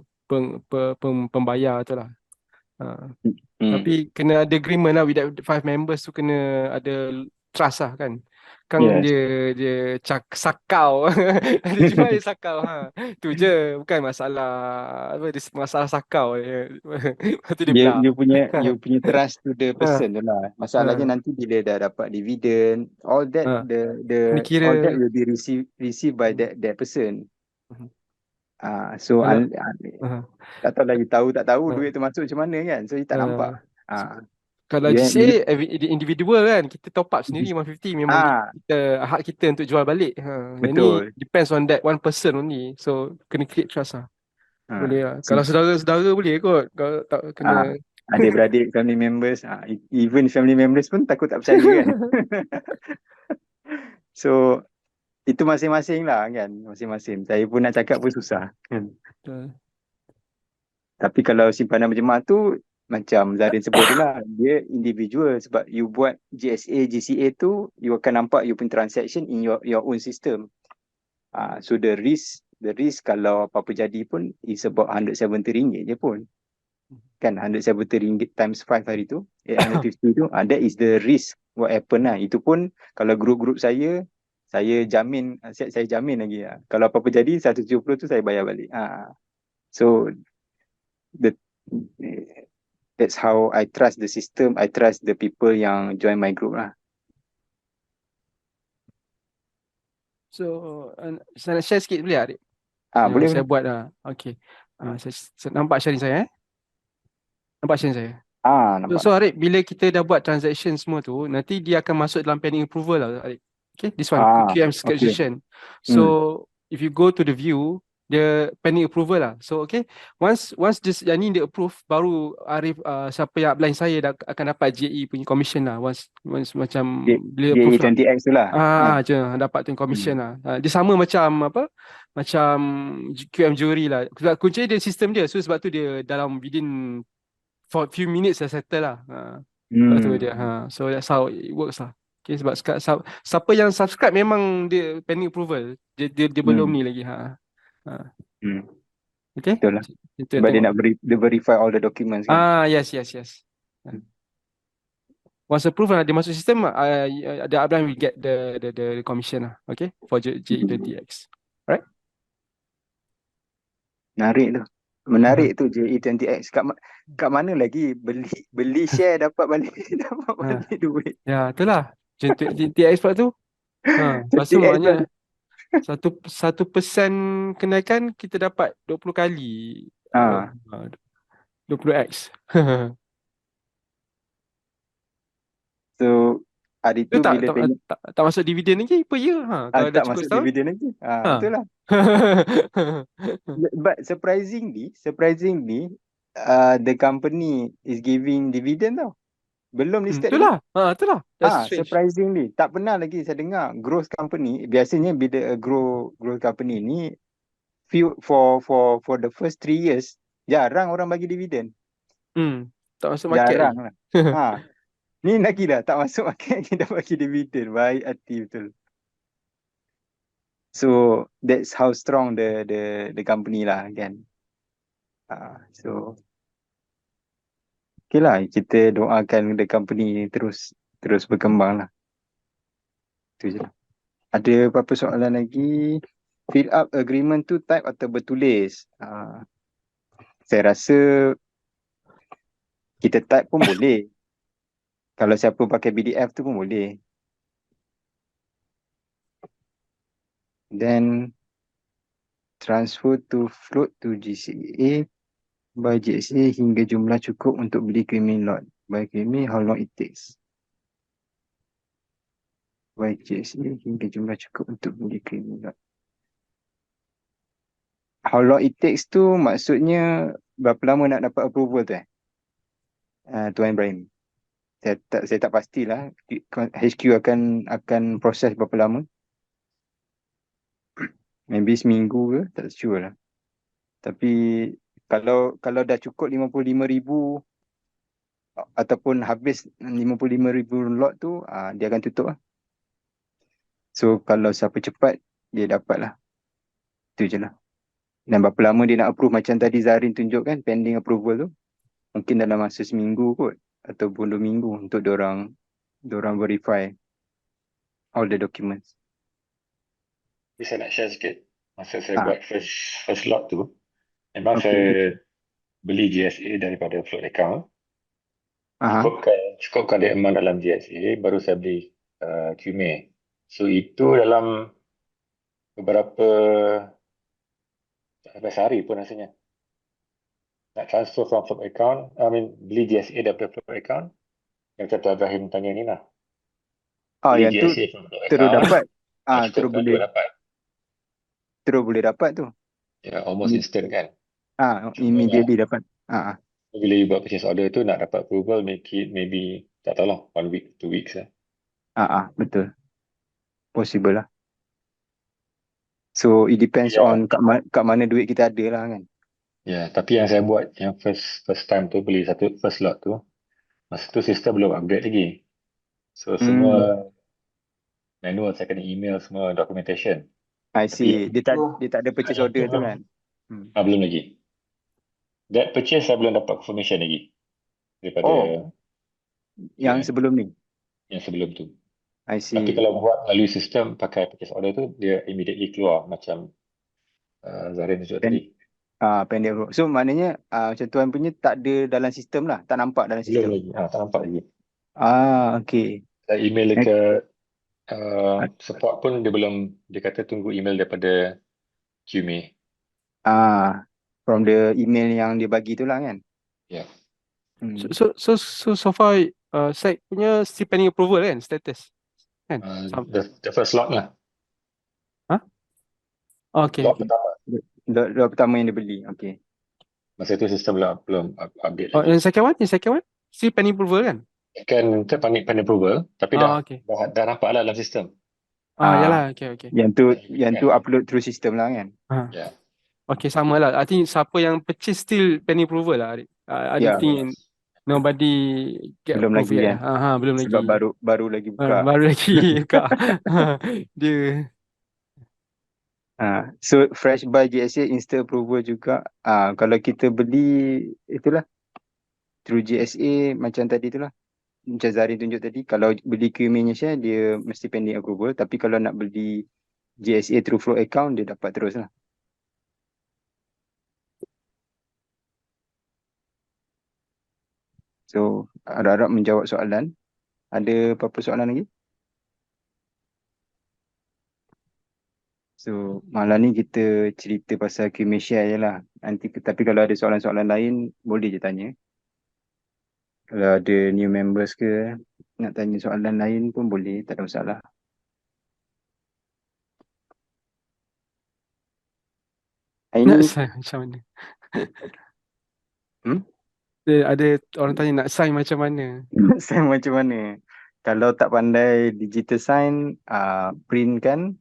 pembayar tu lah. Tapi kena ada agreement lah with that 5 members tu, kena ada trust lah kan. Dia sakau. Dia jual dia sakau. Tu je, bukan masalah apa, dia masalah sakau. Dia punya trust to the person tu lah. Masalahnya nanti bila dah dapat dividen, all that all that will be received by that person. So tak tahu lagi tahu duit tu masuk macam mana kan. So dia tak nampak. Kalau GCA individual kan, kita top up sendiri 150, memang kita hak kita untuk jual balik. Ini depends on that one person only. So kena create trust lah. Boleh lah. Kalau saudara-saudara boleh kot. Kalau tak kena adik-beradik, family members, even family members pun takut tak percaya kan. So itu masing-masing lah kan, masing-masing. Saya pun nak cakap pun susah kan. Tapi kalau simpanan berjemaah tu macam Zarin sebut tu lah, dia individual. Sebab you buat GSA, GCA tu, you akan nampak you punya transaction in your own system. So the risk kalau apa-apa jadi pun is about RM170 je pun. kan, RM170 times 5 hari tu, 850 tu, that is the risk what happen lah. Itu pun kalau grup-grup saya jamin, saya jamin lagi lah. Kalau apa-apa jadi 170 tu saya bayar balik. So the that's how I trust the system, I trust the people yang join my group lah. So, saya nak share sikit boleh tak, Adik? Yang Boleh saya boleh. buat lah. Okay. Saya nampak sharing saya Nampak sharing saya. Nampak So dah. Arik, bila kita dah buat transaction semua tu, nanti dia akan masuk dalam pending approval lah, Arik. Okay, this one, QM Okay. session. So, if you go to the view, dia pending approval lah. So, okay, once this yang ni dia approve, baru Arif, siapa yang upline saya akan dapat JE punya commission lah. Once macam bila approve lah. JE20X tu lah. Je dapat tu commission lah. Dia sama macam apa? Macam QM Jewelry lah. Sebab kunci dia sistem dia. So sebab tu dia dalam within for few minutes dah settle lah. Sebab tu dia. So that's how it works lah. Okay, sebab siapa yang subscribe memang dia pending approval. Dia belum ni lagi. Okay. Betul lah. Itu Sebab dia nak verify all the documents kan. Yes. Once approved, dia masuk sistem, the upline will get the commission lah. Okay, for JE20X. Alright. Menarik tu JE20X. Kat mana lagi beli share dapat balik duit. Ya, itulah. JE20X pula tu. Lepas tu maknanya 1% kenaikan kita dapat 20 kali. 20x. So hari tu bila tengok tak masuk dividen lagi per year. Kalau dah tak cukup masuk setahun. dividen lagi. Itulah. But surprisingly, the company is giving dividend tau. Belum listed itulah. Itulah. That's strange. Surprisingly, tak pernah lagi saya dengar growth company. Biasanya bila growth company ni for the first 3 years jarang orang bagi dividen. Tak masuk market. Jarang lah. Ni lagi dah tak masuk market lagi dah bagi dividen. Baik hati betul. So that's how strong the company lah kan. So okay lah, kita doakan the company terus berkembang lah. Itu je lah. Ada apa-apa soalan lagi? Fill up agreement tu type atau bertulis? Saya rasa kita type pun boleh. Kalau siapa pakai PDF tu pun boleh. Then transfer to float to GCA by GSA hingga jumlah cukup untuk beli claiming lot. By claiming, how long it takes? By GSA hingga jumlah cukup untuk beli claiming lot. How long it takes tu maksudnya berapa lama nak dapat approval tu Tuan Ibrahim? Saya tak pastilah HQ akan proses berapa lama. Maybe seminggu ke, tak sure lah. Tapi kalau dah cukup 55,000 ataupun habis 55,000 lot tu, dia akan tutup lah. So kalau siapa cepat, dia dapat lah. Itu je lah. Dan berapa lama dia nak approve, macam tadi Zarin tunjuk kan, pending approval tu. Mungkin dalam masa seminggu kot, ataupun 2 minggu untuk diorang verify all the documents. Saya nak share sikit. Masa saya buat first lot tu, memang saya beli GSA daripada float account. Cukupkan dia amount dalam GSA, baru saya beli QMA. So itu dalam beberapa hari pun rasanya. Nak transfer from float account, beli GSA daripada float account, yang kata Ibrahim tanya ni lah. Beli Yang tu GSA from float terus account, dapat. Terus boleh dapat tu. Ya, almost instant kan. Immediately dapat. Bila you buat purchase order tu, nak dapat approval, make it maybe, tak tahu lah, 1 week, 2 weeks lah. Betul. Possible lah. So it depends on kat mana duit kita ada lah kan. Ya, tapi yang saya buat yang first time tu, beli first lot tu, masa tu sistem belum upgrade lagi. So semua manual, saya kena email semua documentation. I see. Dia tak ada purchase order tu kan. Belum lagi. That purchase saya belum dapat confirmation lagi daripada Oh, yang client sebelum ni. yang sebelum tu. I Tapi see. kalau buat melalui sistem pakai purchase order tu, dia immediately keluar macam Zarin tunjuk Pen, tadi. pendek bro. So maknanya macam tuan punya tak ada dalam sistem lah. Tak nampak dalam Belum sistem. lagi. Tak nampak lagi. Okay. Saya email Eh, dekat support pun dia kata tunggu email daripada QME. From the email yang dia bagi tu lah kan. Ya. Hmm. So far site punya still pending approval kan status kan? The first lot lah. Okay, Lot okay. pertama. Lot pertama yang dia beli. Okay. Masa tu sistem belum update Oh, lagi. yang second one still pending approval kan? Kan kita pandai approval, tapi Okay. dah nampak lah dalam sistem. Yalah, okay. Yang tu upload through sistem lah kan. Ya. Okay, sama lah. I think siapa yang purchase still pending approval lah, Arik. I Ya. don't think nobody get Belum approve lagi yet. kan. Belum Sebab lagi. baru lagi buka. Baru lagi buka. Dia So fresh buy GSA instant approval juga. Kalau kita beli itulah through GSA macam tadi itulah. Macam Zarin tunjuk tadi, kalau beli QME-nya share dia mesti pending approval, tapi kalau nak beli GSA through flow account dia dapat terus lah. So harap-harap menjawab soalan. Ada apa-apa soalan lagi? So malam ni kita cerita pasal QME share je lah. Nanti, tapi kalau ada soalan-soalan lain boleh je tanya. Kalau ada new members ke nak tanya soalan lain pun boleh, tak ada masalah. nak Ini sign macam mana? Hmm? Ada orang tanya nak sign macam mana? sign macam mana? Kalau tak pandai digital sign, print kan,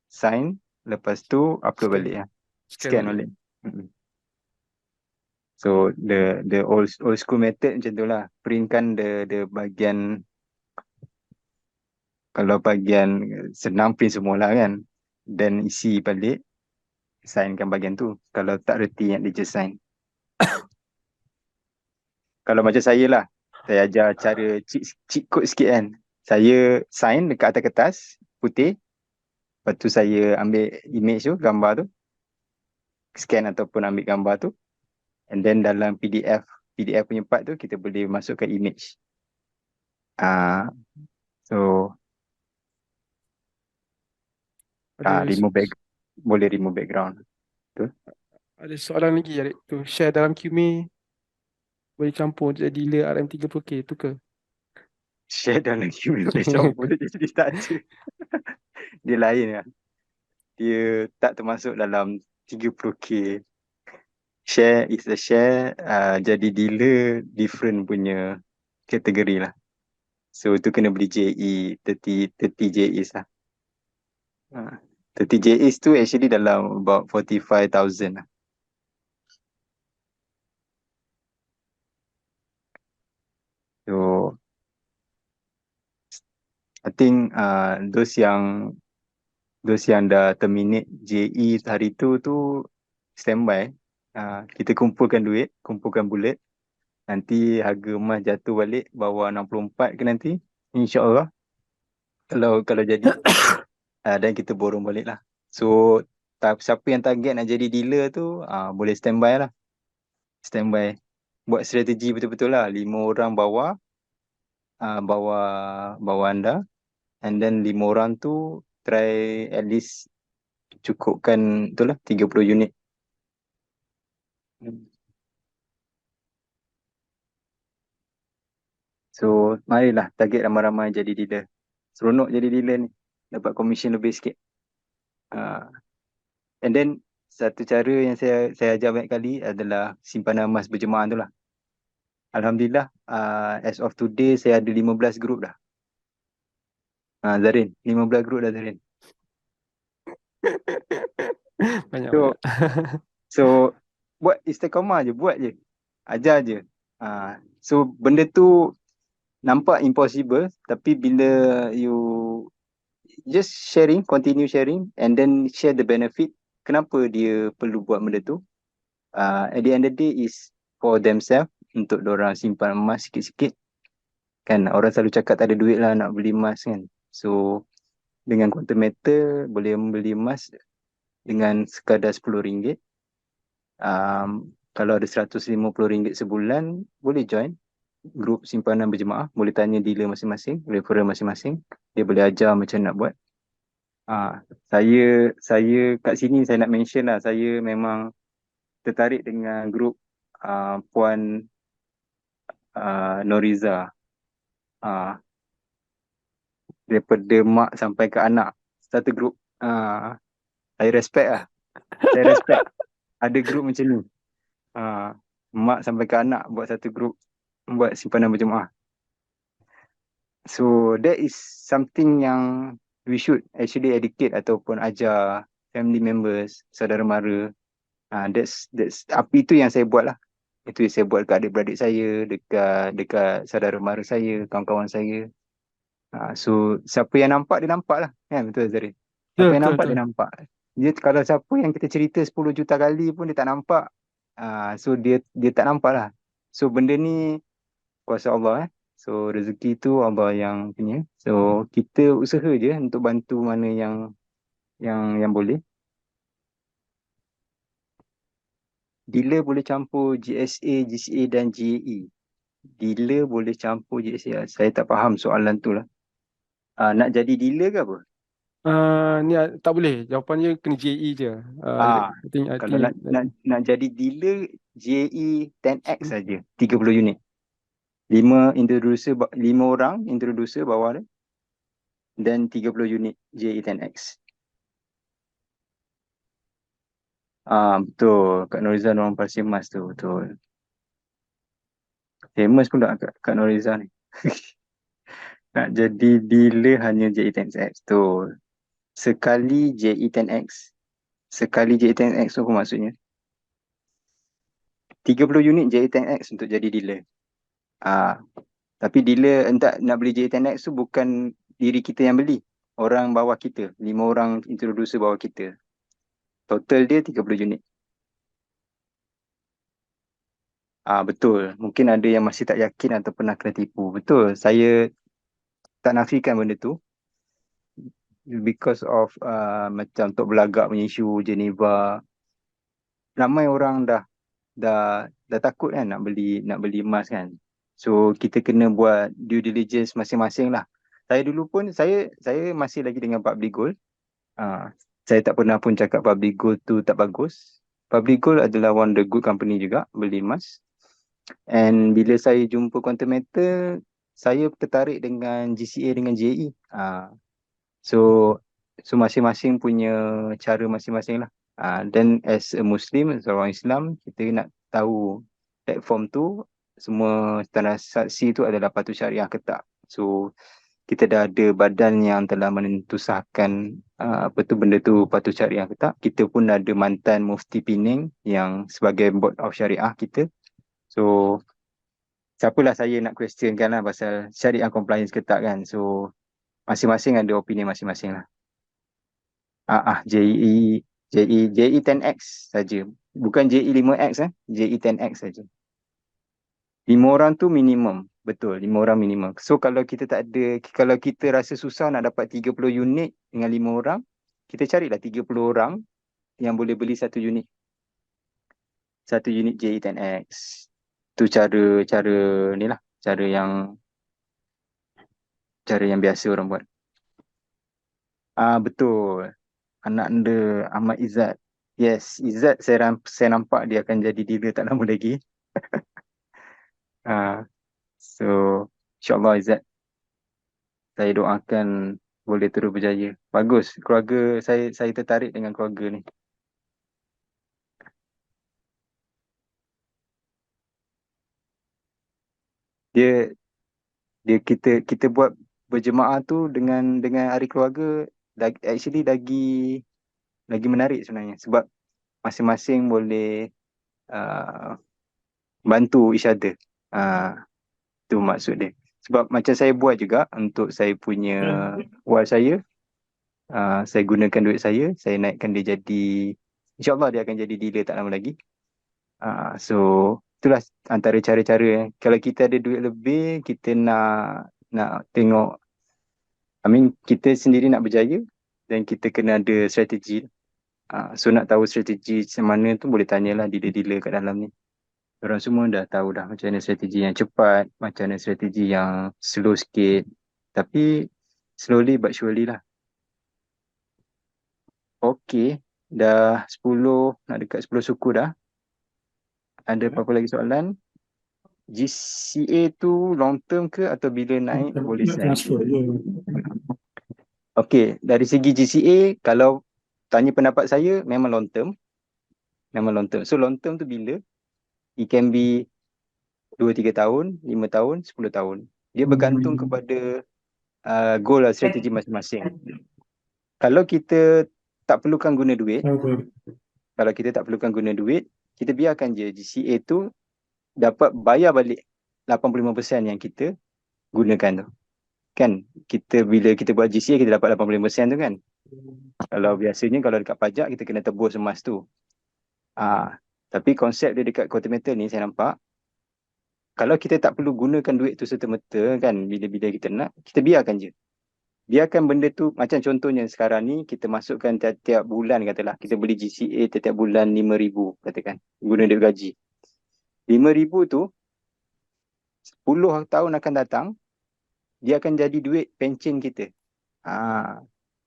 sign, lepas tu upload balik lah. Scan balik. So the old school method macam tu lah. Print kan the bahagian, kalau bahagian senang print semualah kan. Then isi balik, signkan bahagian tu. Kalau tak reti yang digital sign. Kalau macam saya lah, saya ajar cara cheat code sikit kan. Saya sign dekat atas kertas putih. Lepas tu saya ambil image tu, gambar tu. Scan ataupun ambil gambar tu. And then dalam PDF punya part tu kita boleh masukkan image. So boleh remove background. Tu. Ada soalan lagi Arik tu. Share dalam QME boleh campur jadi dealer RM30K tu ke? Share dalam QME boleh campur jadi tak ada. Dia lain lah. Dia tak termasuk dalam 30K. Share is a share, jadi dealer different punya kategori lah. So tu kena beli JE 30 JEs lah. 30 JEs tu actually dalam about 45,000 lah. So I think those yang dah terminate JE hari tu standby. Kita kumpulkan duit, kumpulkan bullet. Nanti harga emas jatuh balik bawah 64 ke nanti. InsyaAllah. Kalau jadi. Dan kita borong balik lah. So siapa yang target nak jadi dealer tu boleh standby lah. Standby. Buat strategi betul-betul lah. 5 orang bawah anda. And then 5 orang tu try at least cukupkan itulah 30 unit. So marilah target ramai-ramai jadi dealer. Seronok jadi dealer ni. Dapat komisen lebih sikit. And then satu cara yang saya ajar banyak kali adalah simpanan emas berjemaah tu lah. Alhamdulillah, as of today saya ada 15 group dah. Zarin, 15 group dah Zarin. Banyak. So buat istiqamah je, buat je. Ajar je. So benda tu nampak impossible, tapi bila you just sharing, continue sharing and then share the benefit, kenapa dia perlu buat benda tu? At the end of the day is for themselves, untuk dorang simpan emas sikit-sikit. Kan orang selalu cakap tak ada duit lah nak beli emas kan. So dengan Quantum Metal boleh membeli emas dengan sekadar RM10. Kalau ada RM150 sebulan, boleh join grup simpanan berjemaah. Boleh tanya dealer masing-masing, referral masing-masing. Dia boleh ajar macam nak buat. Saya kat sini saya nak mention lah, saya memang tertarik dengan grup Puan Noriza. Daripada mak sampai ke anak, satu grup. Saya respect lah. Saya respect ada grup macam ni. Mak sampai ke anak buat satu grup, buat simpanan berjemaah. So that is something yang we should actually educate ataupun ajar family members, saudara mara. That's apa itu yang saya buat lah. Itu yang saya buat dekat adik-beradik saya, dekat saudara mara saya, kawan-kawan saya. So siapa yang nampak dia nampak lah. Kan betul Zarin? Siapa yang Betul, nampak betul. dia nampak. Dia kalau siapa yang kita cerita 10 juta kali pun dia tak nampak. So dia tak nampak lah. So benda ni kuasa Allah. So rezeki tu Allah yang punya. So kita usaha je untuk bantu mana yang boleh. Dealer boleh campur GSA, GCA dan GAE. Dealer boleh campur GSA. Saya tak faham soalan tu lah. Nak jadi dealer ke apa? Ni tak boleh. Jawapannya kena JE je. I Kalau think nak jadi dealer, JE 10X saja, 30 unit. 5 orang introducer bawah dia, dan 30 unit JE 10X. Betul. Kak Noriza orang Parsi Emas tu, betul. Famous pula Kak Noriza ni. Nak jadi dealer hanya JE 10X tu. Sekali JE 10X. Sekali JE 10X tu apa maksudnya? 30 unit JE 10X untuk jadi dealer. Tapi dealer nak beli JE 10X tu bukan diri kita yang beli. Orang bawah kita. 5 orang introducer bawah kita. Total dia 30 unit. Betul. Mungkin ada yang masih tak yakin atau pernah kena tipu. Betul. Saya tak nafikan benda tu. Because of macam untuk belagak punya isu Geneva. Ramai orang dah takut kan nak beli emas kan. So kita kena buat due diligence masing-masing lah. Saya dulu pun saya masih lagi dengan Public Gold. Saya tak pernah pun cakap Public Gold tu tak bagus. Public Gold adalah one of the good company juga beli emas. And bila saya jumpa Quantum Metal, saya tertarik dengan GCA dengan JE. So masing-masing punya cara masing-masing lah. Dan as a Muslim, seorang Islam, kita nak tahu platform tu, semua transaksi tu adalah patuh syariah ke tak. So kita dah ada badan yang telah menentusahkan benda tu patut syariah ke tak. Kita pun ada mantan Mufti Pening yang sebagai board of syariah kita. So siapalah saya nak questionkan lah pasal syariah compliance ke tak kan. So masing-masing ada opinion masing-masing lah. JE 10X saja. Bukan JE 5X JE 10X saja. 5 orang tu minimum. Betul, 5 orang minimum. So kalau kita kalau kita rasa susah nak dapat 30 unit dengan 5 orang, kita carilah 30 orang yang boleh beli satu unit. Satu unit JE 10X. Tu cara ni lah. Cara yang biasa orang buat. Betul. Anak anda Ahmad Izzat. Yes, Izzat saya nampak dia akan jadi dealer tak lama lagi. So insyaAllah Izzat, saya doakan boleh terus berjaya. Bagus, keluarga saya tertarik dengan keluarga ni. Dia kita buat berjemaah tu dengan hari keluarga actually lagi menarik sebenarnya, sebab masing-masing boleh bantu each other. Tu maksud dia. Sebab macam saya buat juga untuk saya punya wife saya, saya gunakan duit saya naikkan dia jadi, insyaAllah dia akan jadi dealer tak lama lagi. So itulah antara cara-cara kalau kita ada duit lebih, kita nak tengok, kita sendiri nak berjaya dan kita kena ada strategi. So nak tahu strategi macam mana tu boleh tanyalah dealer-dealer kat dalam ni. Orang semua dah tahu dah macam mana strategi yang cepat, macam mana strategi yang slow sikit. Tapi slowly but surely lah. Okay, dah 10, nak dekat 10 suku dah. Ada apa-apa lagi soalan? GCA tu long term ke atau bila naik boleh Nak sell? transfer je. Okay, dari segi GCA, kalau tanya pendapat saya, memang long term. Memang long term. So long term tu bila? It can be 2-3 tahun, 5 tahun, 10 tahun. Dia bergantung kepada goal lah, strategi masing-masing. Kalau kita tak perlukan guna duit, kalau kita tak perlukan guna duit, kita biarkan je GCA tu dapat bayar balik 85% yang kita gunakan tu. Kan? Bila kita buat GCA, kita dapat 85% tu kan? Kalau biasanya, kalau dekat pajak, kita kena tebus emas tu. Tapi konsep dia dekat quarter metal ni, saya nampak, kalau kita tak perlu gunakan duit tu serta-merta kan, bila-bila kita nak, kita biarkan je. Biarkan benda tu, macam contohnya sekarang ni, kita masukkan tiap-tiap bulan katalah, kita beli GCA tiap-tiap bulan 5,000 katakan, guna duit gaji. 5,000 tu, 10 tahun akan datang, dia akan jadi duit pencen kita.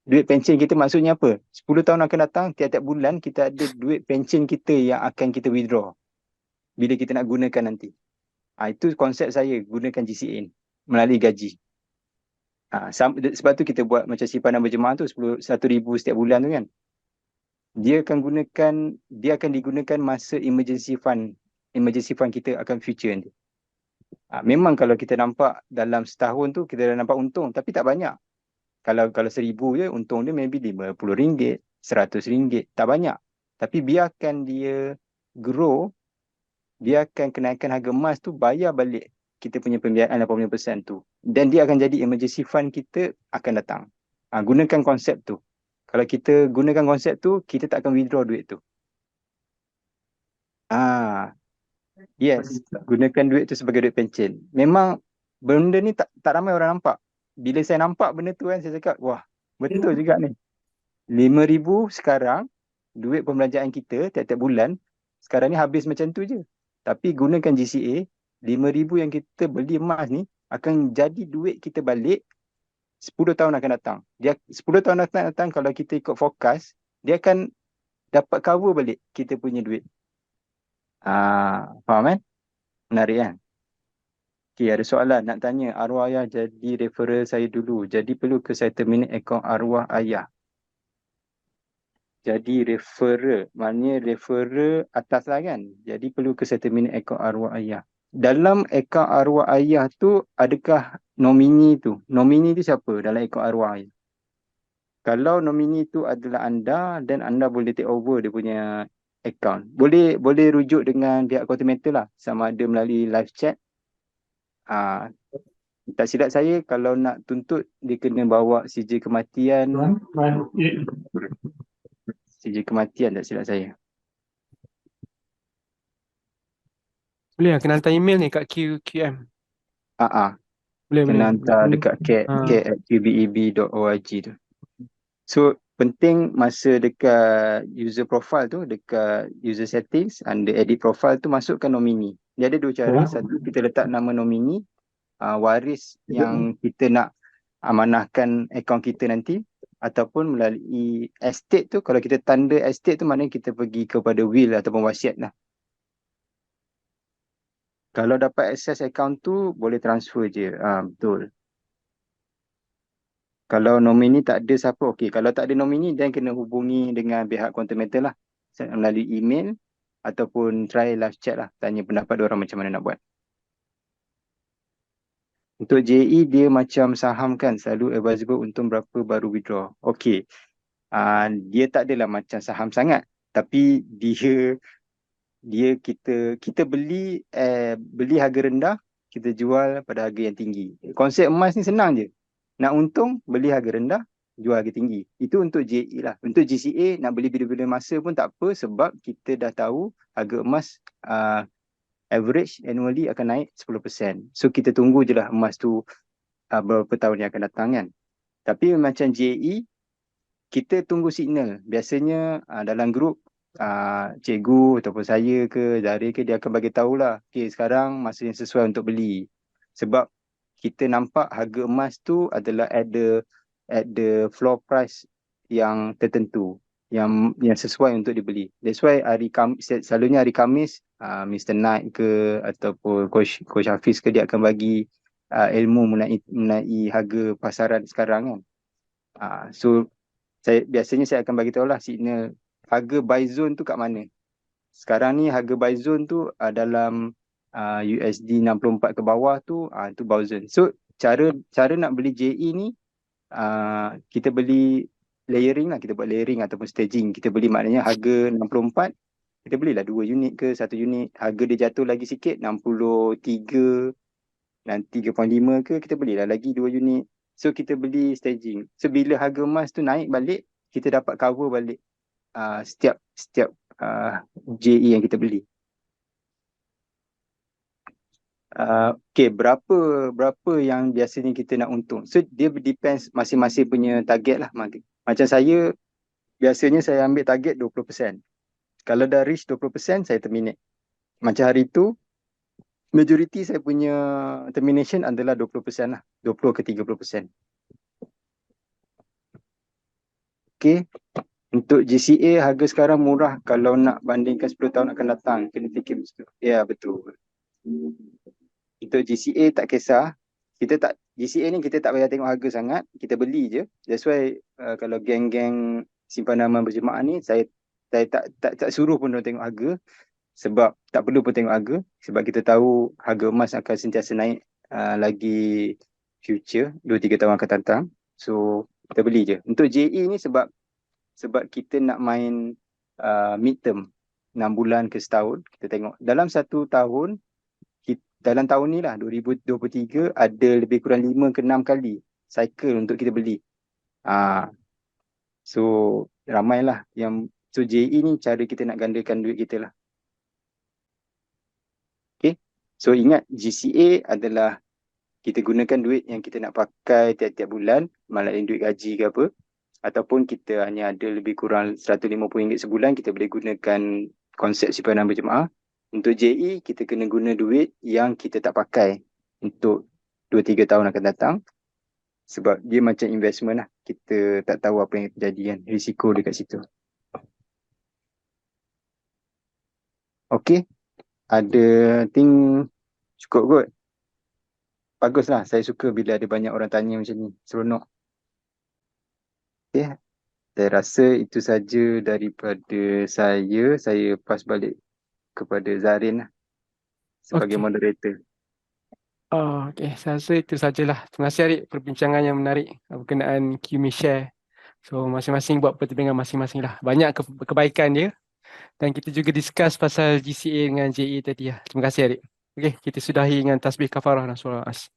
Duit pencen kita maksudnya apa? 10 tahun akan datang, tiap-tiap bulan kita ada duit pencen kita yang akan kita withdraw bila kita nak gunakan nanti. Itu konsep saya gunakan GCA melalui gaji. Sebab tu kita buat macam simpanan berjemaah tu 1,000 setiap bulan tu kan. Dia akan digunakan masa emergency fund kita akan future nanti. Memang kalau kita nampak dalam setahun tu kita dah nampak untung, tapi tak banyak. Kalau 1,000 je, untung dia maybe RM50, RM100, tak banyak. Tapi biarkan dia grow, biarkan kenaikan harga emas tu bayar balik kita punya pembiayaan 80% tu. Dan dia akan jadi emergency fund kita akan datang. Gunakan konsep tu. Kalau kita gunakan konsep tu, kita tak akan withdraw duit tu. Yes, gunakan duit tu sebagai duit pencen. Memang benda ni tak ramai orang nampak. Bila saya nampak benda tu kan, saya cakap, wah, betul juga ni. 5,000 sekarang, duit pembelanjaan kita tiap-tiap bulan, sekarang ni habis macam tu je. Tapi gunakan GCA, 5,000 yang kita beli emas ni, akan jadi duit kita balik 10 tahun akan datang. 10 tahun akan datang, kalau kita ikut forecast, dia akan dapat cover balik kita punya duit. Faham kan? Menarik kan? Okay, ada soalan nak tanya. Arwah ayah jadi referral saya dulu. Jadi perlu ke saya terminate akaun arwah ayah? Jadi referral, maknanya referral atas lah kan. Jadi perlu ke saya terminate akaun arwah ayah. Dalam akaun arwah ayah tu, adakah nomini tu? Nomini tu siapa dalam akaun arwah ayah? Kalau nomini tu adalah anda, dan anda boleh take over dia punya account. Boleh rujuk dengan pihak quarter metal lah. Sama ada melalui live chat. Tak silap saya, kalau nak tuntut, dia kena bawa sijil kematian. Sijil kematian tak silap saya. Boleh lah, kena hantar email ni kat QM. Boleh. Kena hantar dekat cat@qbeb.org tu. So, penting masa dekat user profile tu, dekat user settings, under edit profile tu, masukkan nomini. Dia ada dua cara. Satu, kita letak nama nomini, waris yang kita nak amanahkan akaun kita nanti, ataupun melalui estate tu. Kalau kita tanda estate tu, maknanya kita pergi kepada will ataupun wasiat lah. Kalau dapat akses akaun tu, boleh transfer je. Betul. Kalau nomini tak ada siapa, okey. Kalau tak ada nomini, dan kena hubungi dengan pihak Quantum Metal lah. Melalui email ataupun try live chat lah. Tanya pendapat diorang macam mana nak buat. Untuk JE, dia macam saham kan. Selalu advisable untung berapa baru withdraw. Okey. Dia tak adalah macam saham sangat. Tapi kita beli harga rendah, kita jual pada harga yang tinggi. Konsep emas ni senang je. Nak untung, beli harga rendah, jual harga tinggi. Itu untuk JE lah. Untuk GCA nak beli bila-bila masa pun tak apa sebab kita dah tahu harga emas average annually akan naik 10%. So kita tunggu je lah emas tu beberapa tahun yang akan datang kan. Tapi macam JE, kita tunggu signal. Biasanya dalam grup cikgu ataupun saya ke Zahri ke dia akan bagi tahulah, okay, sekarang masa yang sesuai untuk beli. Sebab kita nampak harga emas tu adalah at the floor price yang tertentu, yang sesuai untuk dibeli. That's why selalunya hari Khamis Mr. Knight ke ataupun Coach Hafiz ke dia akan bagi ilmu mengenai harga pasaran sekarang kan. So biasanya saya akan bagi tahu lah signal harga buy zone tu kat mana. Sekarang ni harga buy zone tu dalam USD 64 ke bawah tu buy zone. So cara nak beli JE ni kita beli layering lah, kita buat layering ataupun staging. Kita beli maknanya harga 64, kita belilah 2 unit ke 1 unit. Harga dia jatuh lagi sikit 63 dan 3.5 ke, kita belilah lagi 2 unit. So kita beli staging. So bila harga emas tu naik balik, kita dapat cover balik setiap JE yang kita beli. Okay, berapa yang biasanya kita nak untung. So dia depends masing-masing punya target lah. Macam saya, biasanya saya ambil target 20%. Kalau dah reach 20%, saya terminate. Macam hari tu, majority saya punya termination adalah 20% lah. 20 ke 30%. Okay. Untuk GCA harga sekarang murah kalau nak bandingkan 10 tahun akan datang. Kena fikir betul. Ya, betul. Untuk GCA tak kisah. GCA ni kita tak payah tengok harga sangat. Kita beli je. That's why kalau geng-geng simpanan aman berjemaah ni, saya tak suruh pun orang tengok harga. Sebab tak perlu pun tengok harga. Sebab kita tahu harga emas akan sentiasa naik lagi future. 2-3 tahun akan datang. So kita beli je. Untuk JE ni sebab kita nak main midterm 6 bulan ke setahun. Kita tengok dalam 1 tahun, dalam tahun ni lah 2023 ada lebih kurang 5 ke 6 kali cycle untuk kita beli. So ramailah yang JE ni cara kita nak gandakan duit kita lah. Okay. So ingat GCA adalah kita gunakan duit yang kita nak pakai tiap-tiap bulan, malah duit gaji ke apa. Ataupun kita hanya ada lebih kurang RM150 sebulan, kita boleh gunakan konsep simpanan berjemaah. Untuk JE, kita kena guna duit yang kita tak pakai untuk 2-3 tahun akan datang. Sebab dia macam investment lah. Kita tak tahu apa yang terjadi kan. Risiko dekat situ. Okay. Cukup kot. Baguslah. Saya suka bila ada banyak orang tanya macam ni. Seronok. Okay. Saya rasa itu saja daripada saya. Saya pass balik kepada Zarin lah sebagai moderator. Okay, saya rasa itu sajalah. Terima kasih Arik perbincangan yang menarik berkenaan QMI Share. So masing-masing buat pertimbangan masing-masing lah. Banyak kebaikan dia. Dan kita juga discuss pasal GCA dengan JE tadi lah. Terima kasih Arik. Okay, kita sudahi dengan tasbih kafarah dan surah As.